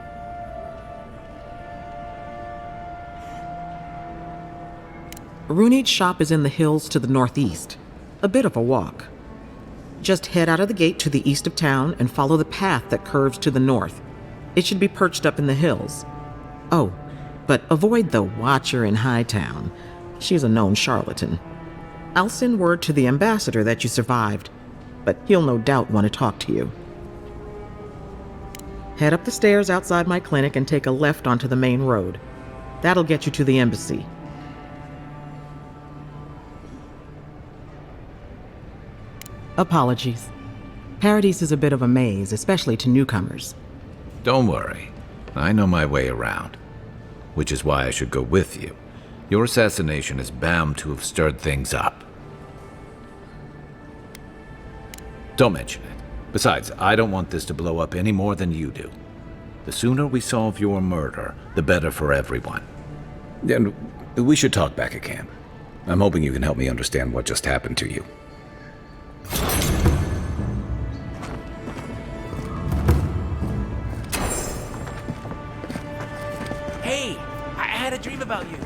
Runid's shop is in the hills to the northeast. A bit of a walk. Just head out of the gate to the east of town and follow the path that curves to the north. It should be perched up in the hills. Oh, but avoid the Watcher in Hightown. She's a known charlatan. I'll send word to the ambassador that you survived, but he'll no doubt want to talk to you. Head up the stairs outside my clinic and take a left onto the main road. That'll get you to the embassy. Apologies. Paradis is a bit of a maze, especially to newcomers. Don't worry. I know my way around. Which is why I should go with you. Your assassination is bound to have stirred things up. Don't mention it. Besides, I don't want this to blow up any more than you do. The sooner we solve your murder, the better for everyone. And we should talk back at camp. I'm hoping you can help me understand what just happened to you. Hey, I had a dream about you.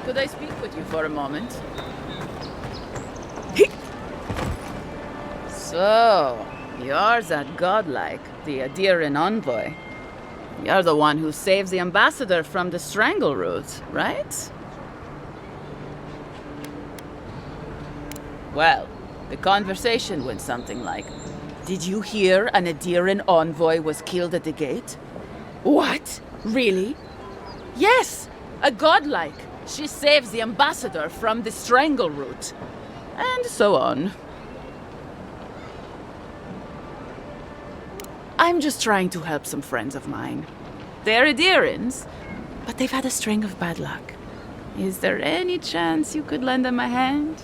could I speak with you for a moment? So, you're that godlike, the Adieran envoy. You're the one who saves the ambassador from the Strangleroot, right? Well, the conversation went something like, did you hear an Adieran envoy was killed at the gate? What? Really? Yes! A godlike! She saves the ambassador from the Strangleroot. And so on. I'm just trying to help some friends of mine. They're Adierans, but they've had a string of bad luck. Is there any chance you could lend them a hand?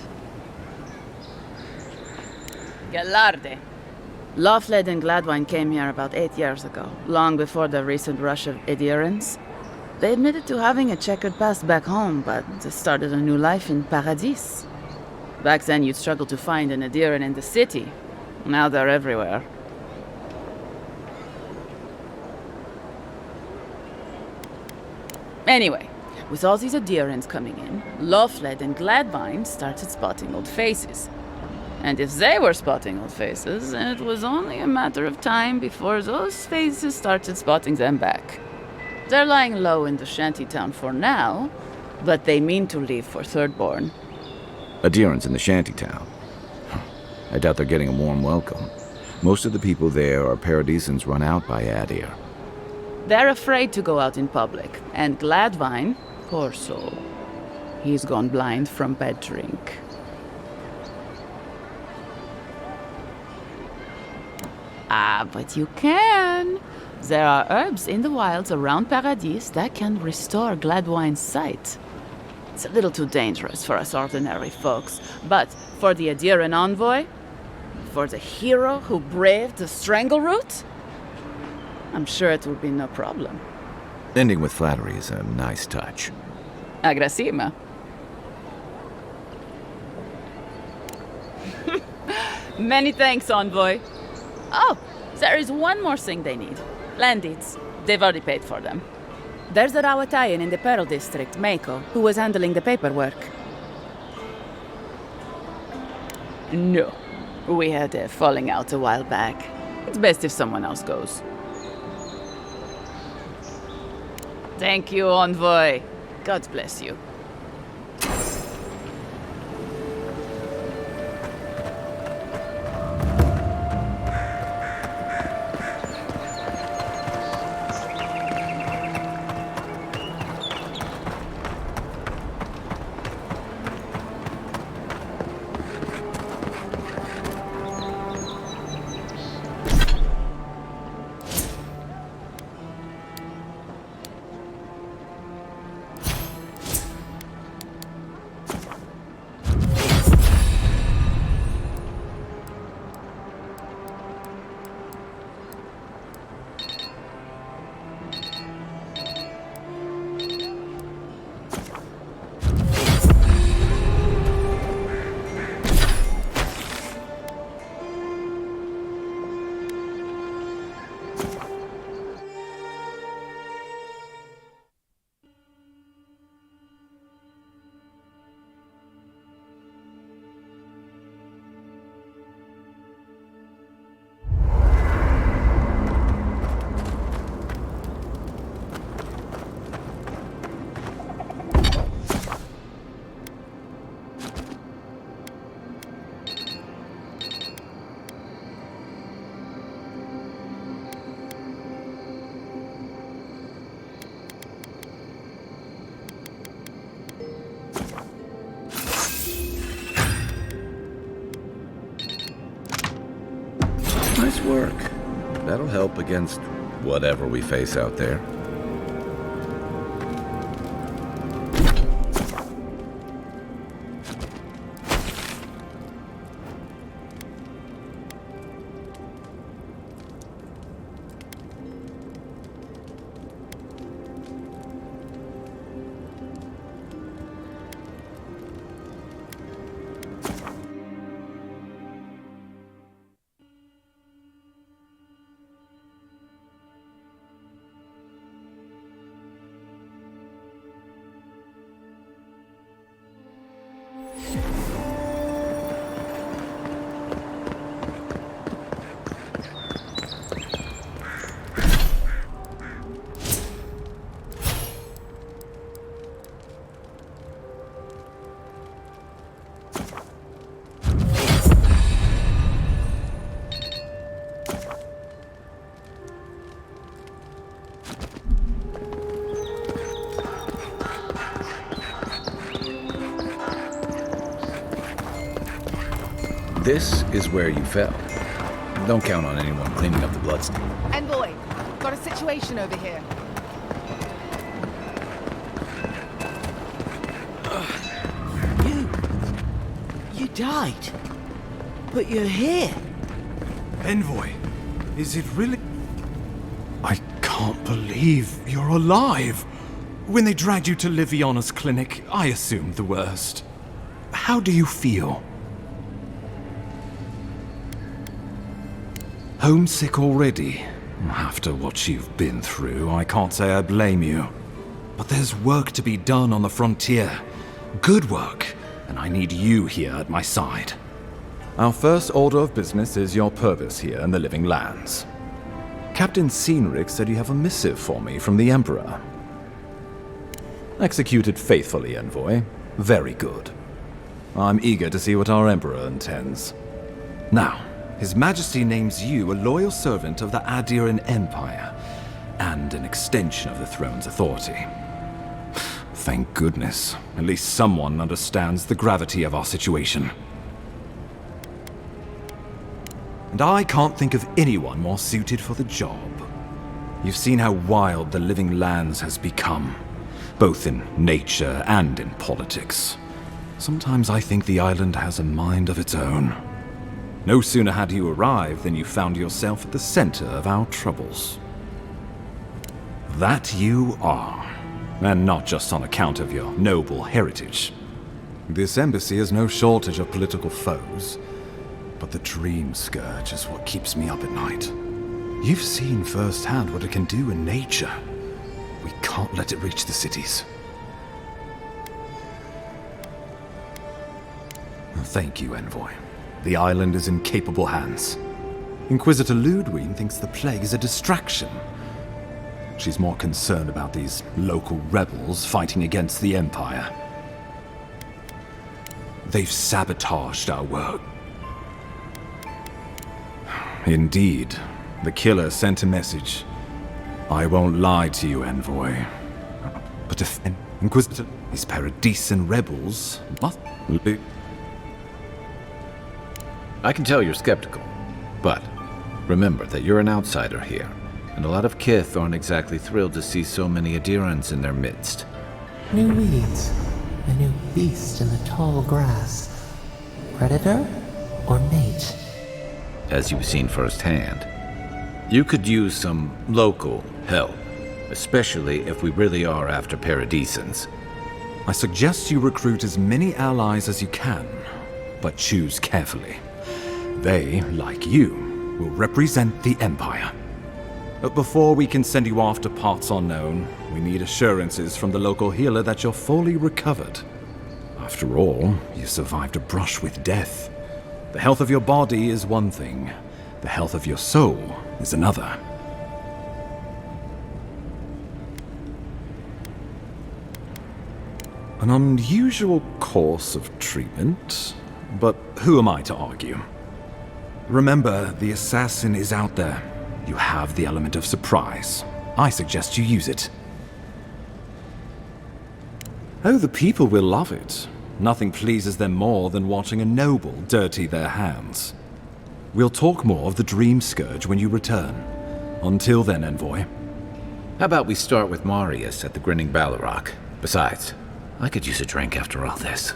Galarde. Lawfled and Gladwine came here about 8 years ago, long before the recent rush of Adierans. They admitted to having a checkered past back home, but they started a new life in Paradis. Back then, you'd struggle to find an Adieran in the city. Now they're everywhere. Anyway, with all these Adierans coming in, Lawfled and Gladwine started spotting old faces. And if they were spotting old faces, it was only a matter of time before those faces started spotting them back. They're lying low in the shantytown for now, but they mean to leave for Thirdborn. Adherents in the shantytown. I doubt they're getting a warm welcome. Most of the people there are Paradisans run out by Adir. They're afraid to go out in public, and Gladwine, poor soul, he's gone blind from bad drink. Ah, but you can. There are herbs in the wilds around Paradis that can restore Gladwine's sight. It's a little too dangerous for us ordinary folks, but for the Adieran envoy, for the hero who braved the Strangleroot, I'm sure it will be no problem. Ending with flattery is a nice touch. Agrasima. Many thanks, envoy. Oh, there is one more thing they need. Land deeds. They've already paid for them. There's a Rawatayan in the Pearl District, Mako, who was handling the paperwork. No. We had a falling out a while back. It's best if someone else goes. Thank you, envoy. God bless you. Nice work. That'll help against whatever we face out there. This is where you fell. Don't count on anyone cleaning up the bloodstain. Envoy, got a situation over here. You died. But you're here. Envoy, is it really... I can't believe you're alive. When they dragged you to Liviana's clinic, I assumed the worst. How do you feel? Homesick already? After what you've been through, I can't say I blame you. But there's work to be done on the frontier. Good work, and I need you here at my side. Our first order of business is your purpose here in the Living Lands. Captain Cynric said you have a missive for me from the Emperor. Executed faithfully, Envoy. Very good. I'm eager to see what our Emperor intends. Now, His Majesty names you a loyal servant of the Adiran Empire, and an extension of the throne's authority. Thank goodness. At least someone understands the gravity of our situation. And I can't think of anyone more suited for the job. You've seen how wild the Living Lands has become, both in nature and in politics. Sometimes I think the island has a mind of its own. No sooner had you arrived than you found yourself at the center of our troubles. That you are, and not just on account of your noble heritage. This embassy has no shortage of political foes, but the Dream Scourge is what keeps me up at night. You've seen firsthand what it can do in nature. We can't let it reach the cities. Thank you, Envoy. The island is in capable hands. Inquisitor Ludwine thinks the plague is a distraction. She's more concerned about these local rebels fighting against the Empire. They've sabotaged our work. Indeed, the killer sent a message. I won't lie to you, Envoy. But if Inquisitor, these Paradisian rebels must... I can tell you're skeptical, but remember that you're an outsider here, and a lot of Kith aren't exactly thrilled to see so many Adirans in their midst. New weeds, a new beast in the tall grass. Predator or mate? As you've seen firsthand. You could use some local help, especially if we really are after Paradisans. I suggest you recruit as many allies as you can, but choose carefully. They, like you, will represent the Empire. But before we can send you off to parts unknown, we need assurances from the local healer that you're fully recovered. After all, you survived a brush with death. The health of your body is one thing. The health of your soul is another. An unusual course of treatment, but who am I to argue? Remember, the assassin is out there. You have the element of surprise. I suggest you use it. Oh, the people will love it. Nothing pleases them more than watching a noble dirty their hands. We'll talk more of the Dream Scourge when you return. Until then, Envoy. How about we start with Marius at the Grinning Balrog? Besides, I could use a drink after all this.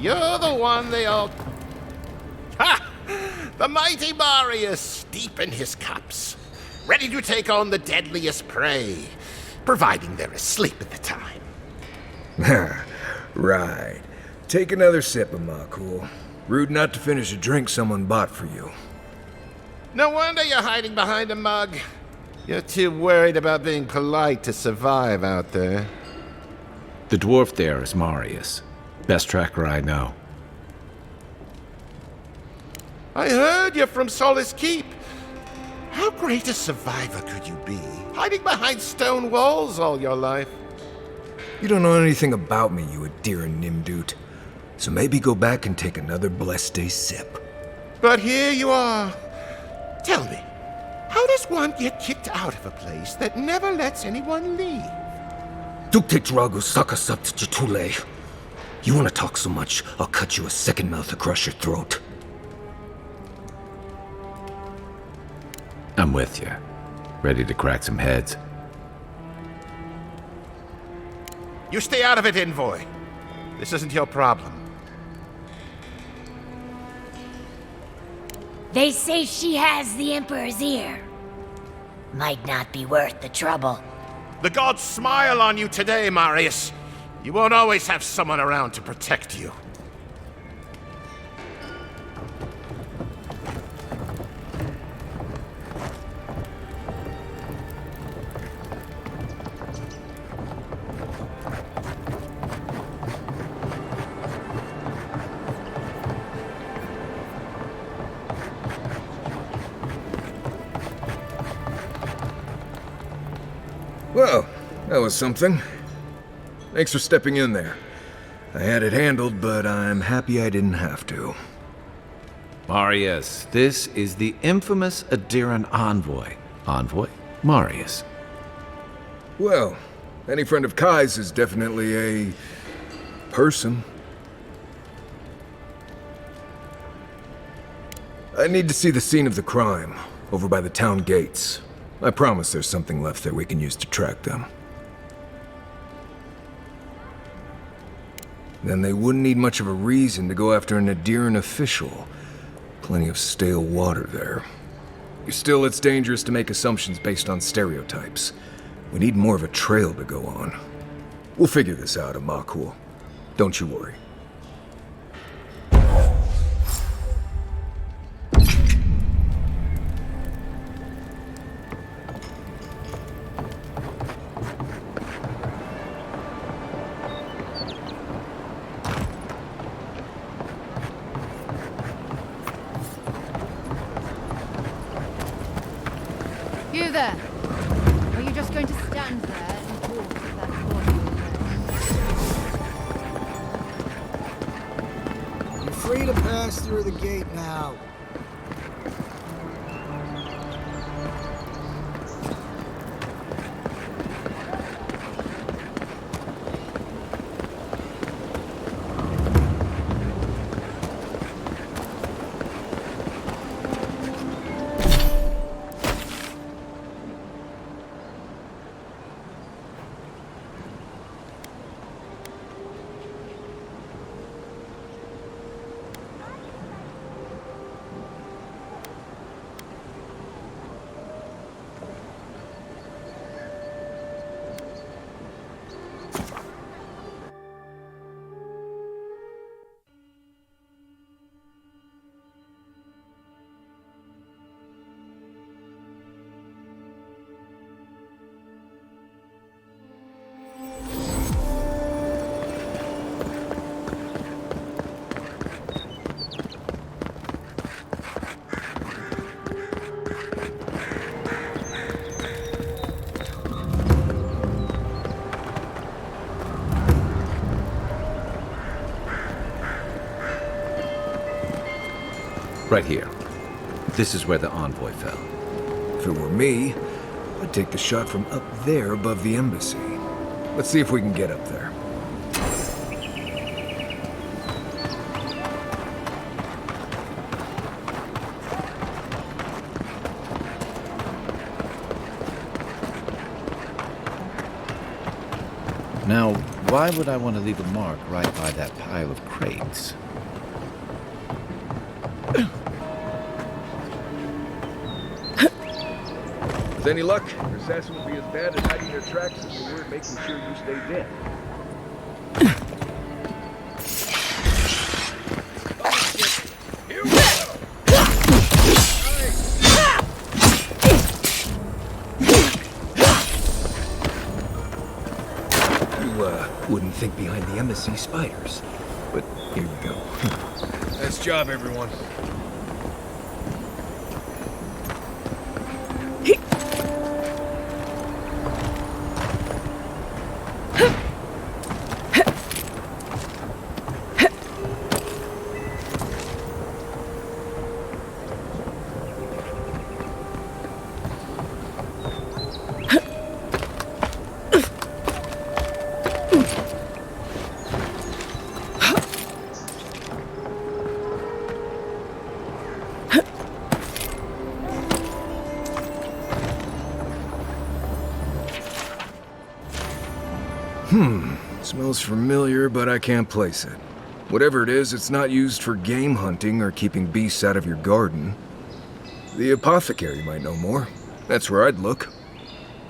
You're the one they all... Ha! The mighty Marius, deep in his cups, ready to take on the deadliest prey, providing they're asleep at the time. Right. Take another sip of my cool. Rude not to finish a drink someone bought for you. No wonder you're hiding behind a mug. You're too worried about being polite to survive out there. The dwarf there is Marius. Best tracker I know. I heard you're from Solace Keep. How great a survivor could you be, hiding behind stone walls all your life? You don't know anything about me, you Adira Nimdut. So maybe go back and take another blessed day sip. But here you are. Tell me, how does one get kicked out of a place that never lets anyone leave? Dukte Drago Sakasat Jatule. You want to talk so much, I'll cut you a second mouth across your throat. I'm with you. Ready to crack some heads. You stay out of it, Envoy. This isn't your problem. They say she has the Emperor's ear. Might not be worth the trouble. The gods smile on you today, Marius. You won't always have someone around to protect you. Well, that was something. Thanks for stepping in there. I had it handled, but I'm happy I didn't have to. Marius, this is the infamous Adiran envoy. Envoy? Marius. Well, any friend of Kai's is definitely a person. I need to see the scene of the crime, over by the town gates. I promise there's something left there we can use to track them. Then they wouldn't need much of a reason to go after an Adiran official. Plenty of stale water there. Still, it's dangerous to make assumptions based on stereotypes. We need more of a trail to go on. We'll figure this out, Amakul. Don't you worry. You there! Are you just going to stand there and talk with that cordial? You're free to pass through the gate now. Right here. This is where the envoy fell. If it were me, I'd take the shot from up there above the embassy. Let's see if we can get up there. Now, why would I want to leave a mark right by that pile of crates? With any luck, your assassin will be as bad at hiding their tracks as they were at making sure you stay dead. You, wouldn't think behind the embassy spiders. But here we go. Nice job, everyone. Smells familiar, but I can't place it. Whatever it is, it's not used for game hunting or keeping beasts out of your garden. The apothecary might know more. That's where I'd look.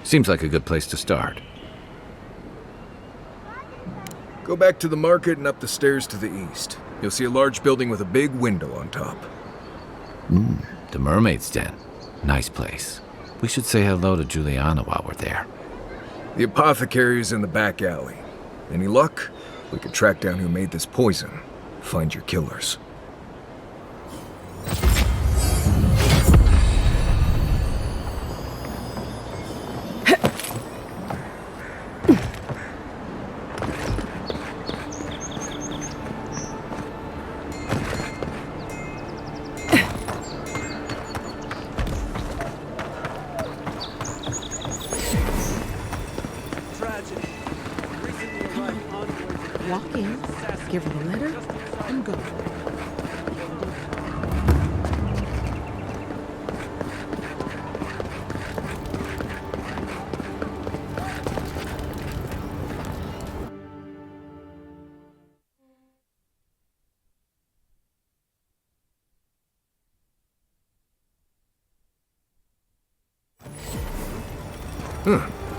Seems like a good place to start. Go back to the market and up the stairs to the east. You'll see a large building with a big window on top. The Mermaid's Den. Nice place. We should say hello to Juliana while we're there. The apothecary's in the back alley. Any luck? We could track down who made this poison. Find your killers. Walk in, give her the letter, and go.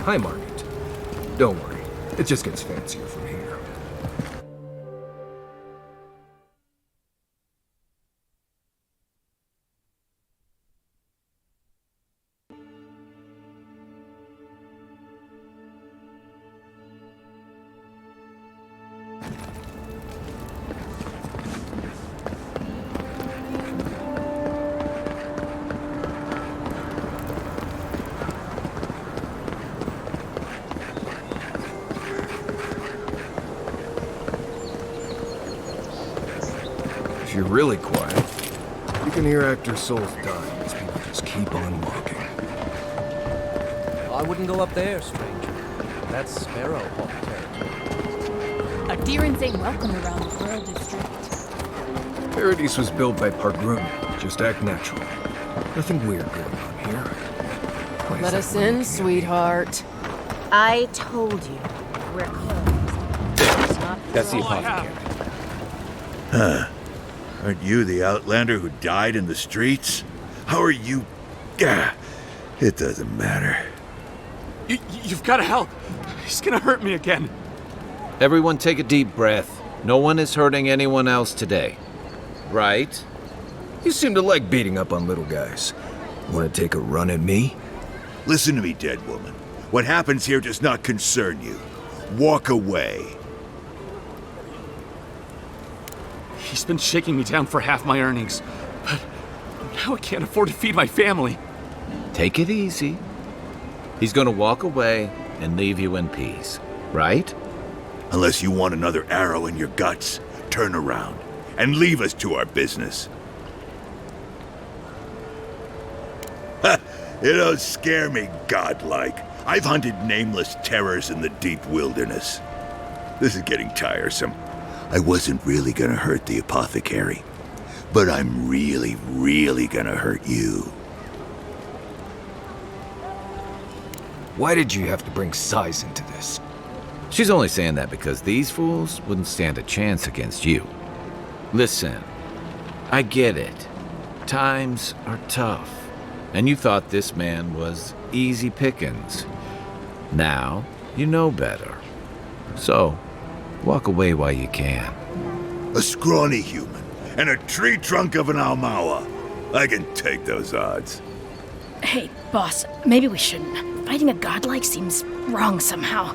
Hi, Market. Don't worry, it just gets fancier from here. If you're really quiet, you can hear actor souls dying as people just keep on walking. I wouldn't go up there, stranger. That's Sparrow Hawk territory. Adherents ain't welcome around the Pearl District. Paradis was built by Pargroom. Just act natural. Nothing weird going on here. Why Let is us that in, looking at me? sweetheart. I told you, we're closed. That's the apothecary. Huh. Aren't you the outlander who died in the streets? How are you... It doesn't matter. You've got to help. He's gonna hurt me again. Everyone take a deep breath. No one is hurting anyone else today. Right? You seem to like beating up on little guys. Want to take a run at me? Listen to me, dead woman. What happens here does not concern you. Walk away. He's been shaking me down for half my earnings. But now I can't afford to feed my family. Take it easy. He's gonna walk away and leave you in peace, right? Unless you want another arrow in your guts, turn around and leave us to our business. You don't scare me, godlike. I've hunted nameless terrors in the deep wilderness. This is getting tiresome. I wasn't really gonna hurt the apothecary, but I'm really, really gonna hurt you. Why did you have to bring size into this? She's only saying that because these fools wouldn't stand a chance against you. Listen, I get it. Times are tough, and you thought this man was easy pickings. Now, you know better. So, walk away while you can. A scrawny human and a tree trunk of an Almawa. I can take those odds. Hey, boss, maybe we shouldn't. Fighting a godlike seems wrong somehow.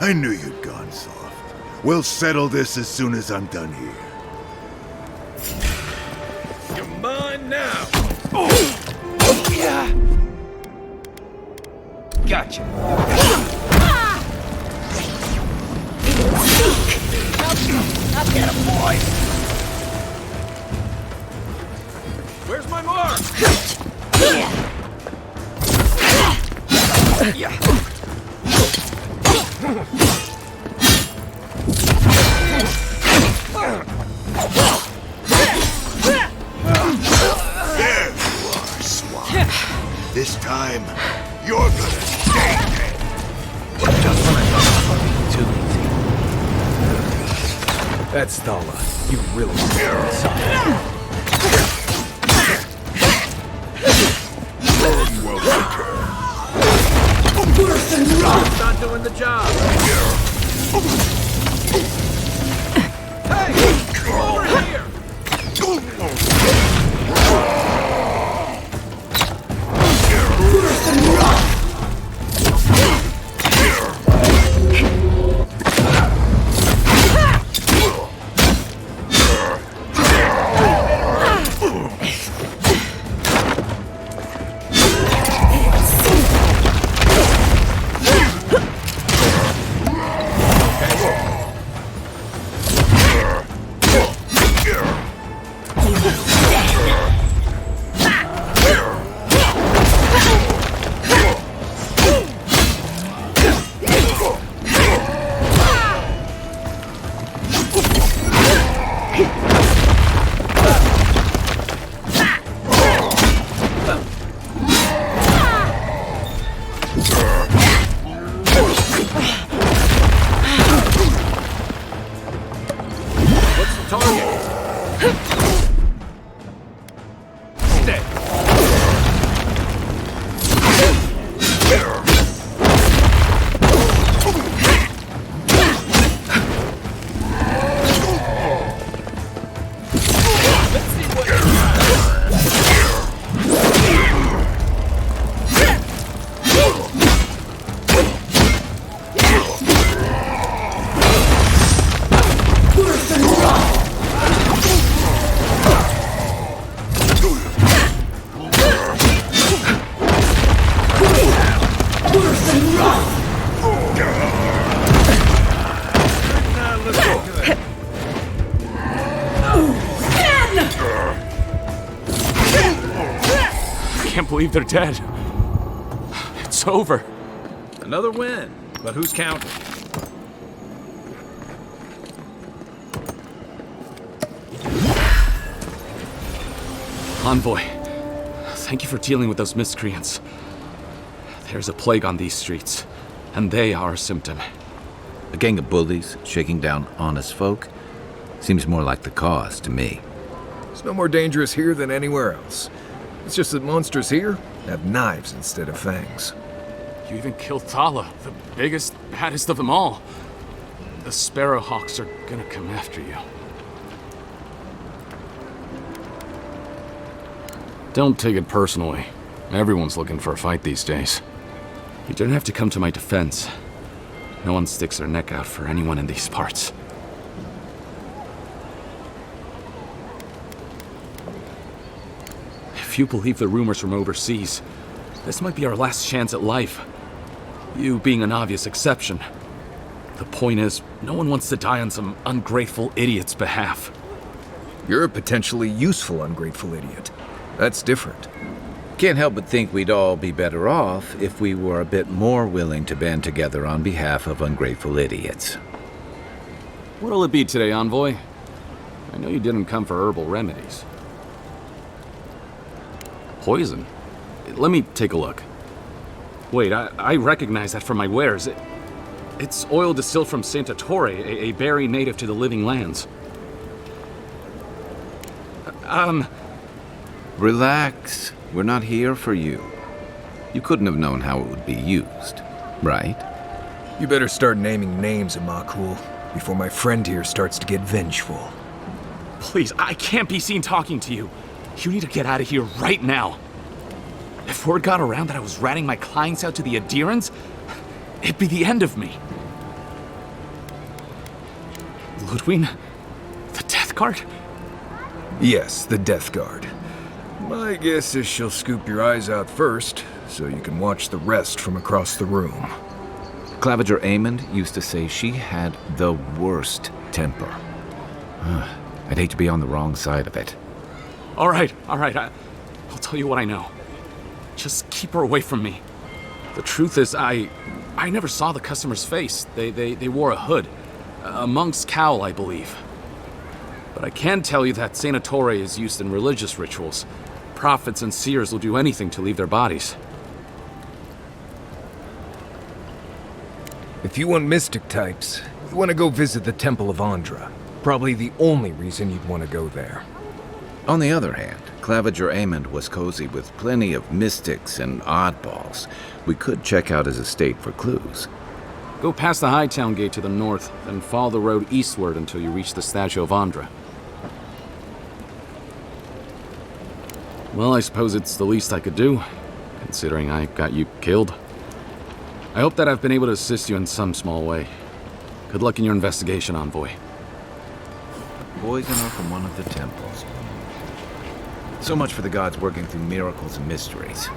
I knew you'd gone soft. We'll settle this as soon as I'm done here. You're mine now! Yeah. Gotcha. I'll get him, boy! Where's my mark? There you are, Swamp. This time, you're gonna stay dead. Just when I thought it was too easy. That's Thala. You really scared me, It's not doing the job. Hey! Over here! They're dead. It's over. Another win, but who's counting? Envoy, thank you for dealing with those miscreants. There's a plague on these streets, and they are a symptom. A gang of bullies shaking down honest folk? Seems more like the cause to me. It's no more dangerous here than anywhere else. It's just that monsters here have knives instead of fangs. You even killed Thala, the biggest, baddest of them all. The Sparrowhawks are gonna come after you. Don't take it personally. Everyone's looking for a fight these days. You don't have to come to my defense. No one sticks their neck out for anyone in these parts. If you believe the rumors from overseas, this might be our last chance at life. You being an obvious exception. The point is, no one wants to die on some ungrateful idiot's behalf. You're a potentially useful ungrateful idiot. That's different. Can't help but think we'd all be better off if we were a bit more willing to band together on behalf of ungrateful idiots. What'll it be today, Envoy? I know you didn't come for herbal remedies. Poison? Let me take a look. Wait, I recognize that from my wares. It's oil distilled from Santa Torre, a berry native to the Living Lands. Relax. We're not here for you. You couldn't have known how it would be used, right? You better start naming names, Amakul, before my friend here starts to get vengeful. Please, I can't be seen talking to you. You need to get out of here right now. If word got around that I was ratting my clients out to the Adherents, it'd be the end of me. Ludwig? The Death Guard? Yes, the Death Guard. My guess is she'll scoop your eyes out first, so you can watch the rest from across the room. Claviger Amond used to say she had the worst temper. I'd hate to be on the wrong side of it. All right. I'll tell you what I know. Just keep her away from me. The truth is, I never saw the customer's face. They wore a hood. A monk's cowl, I believe. But I can tell you that Sanatore is used in religious rituals. Prophets and seers will do anything to leave their bodies. If you want mystic types, you want to go visit the Temple of Andra. Probably the only reason you'd want to go there. On the other hand, Claviger Amond was cozy with plenty of mystics and oddballs. We could check out his estate for clues. Go past the Hightown Gate to the north, then follow the road eastward until you reach the statue of Andra. Well, I suppose it's the least I could do, considering I got you killed. I hope that I've been able to assist you in some small way. Good luck in your investigation, Envoy. Poisoner from one of the temples. So much for the gods working through miracles and mysteries.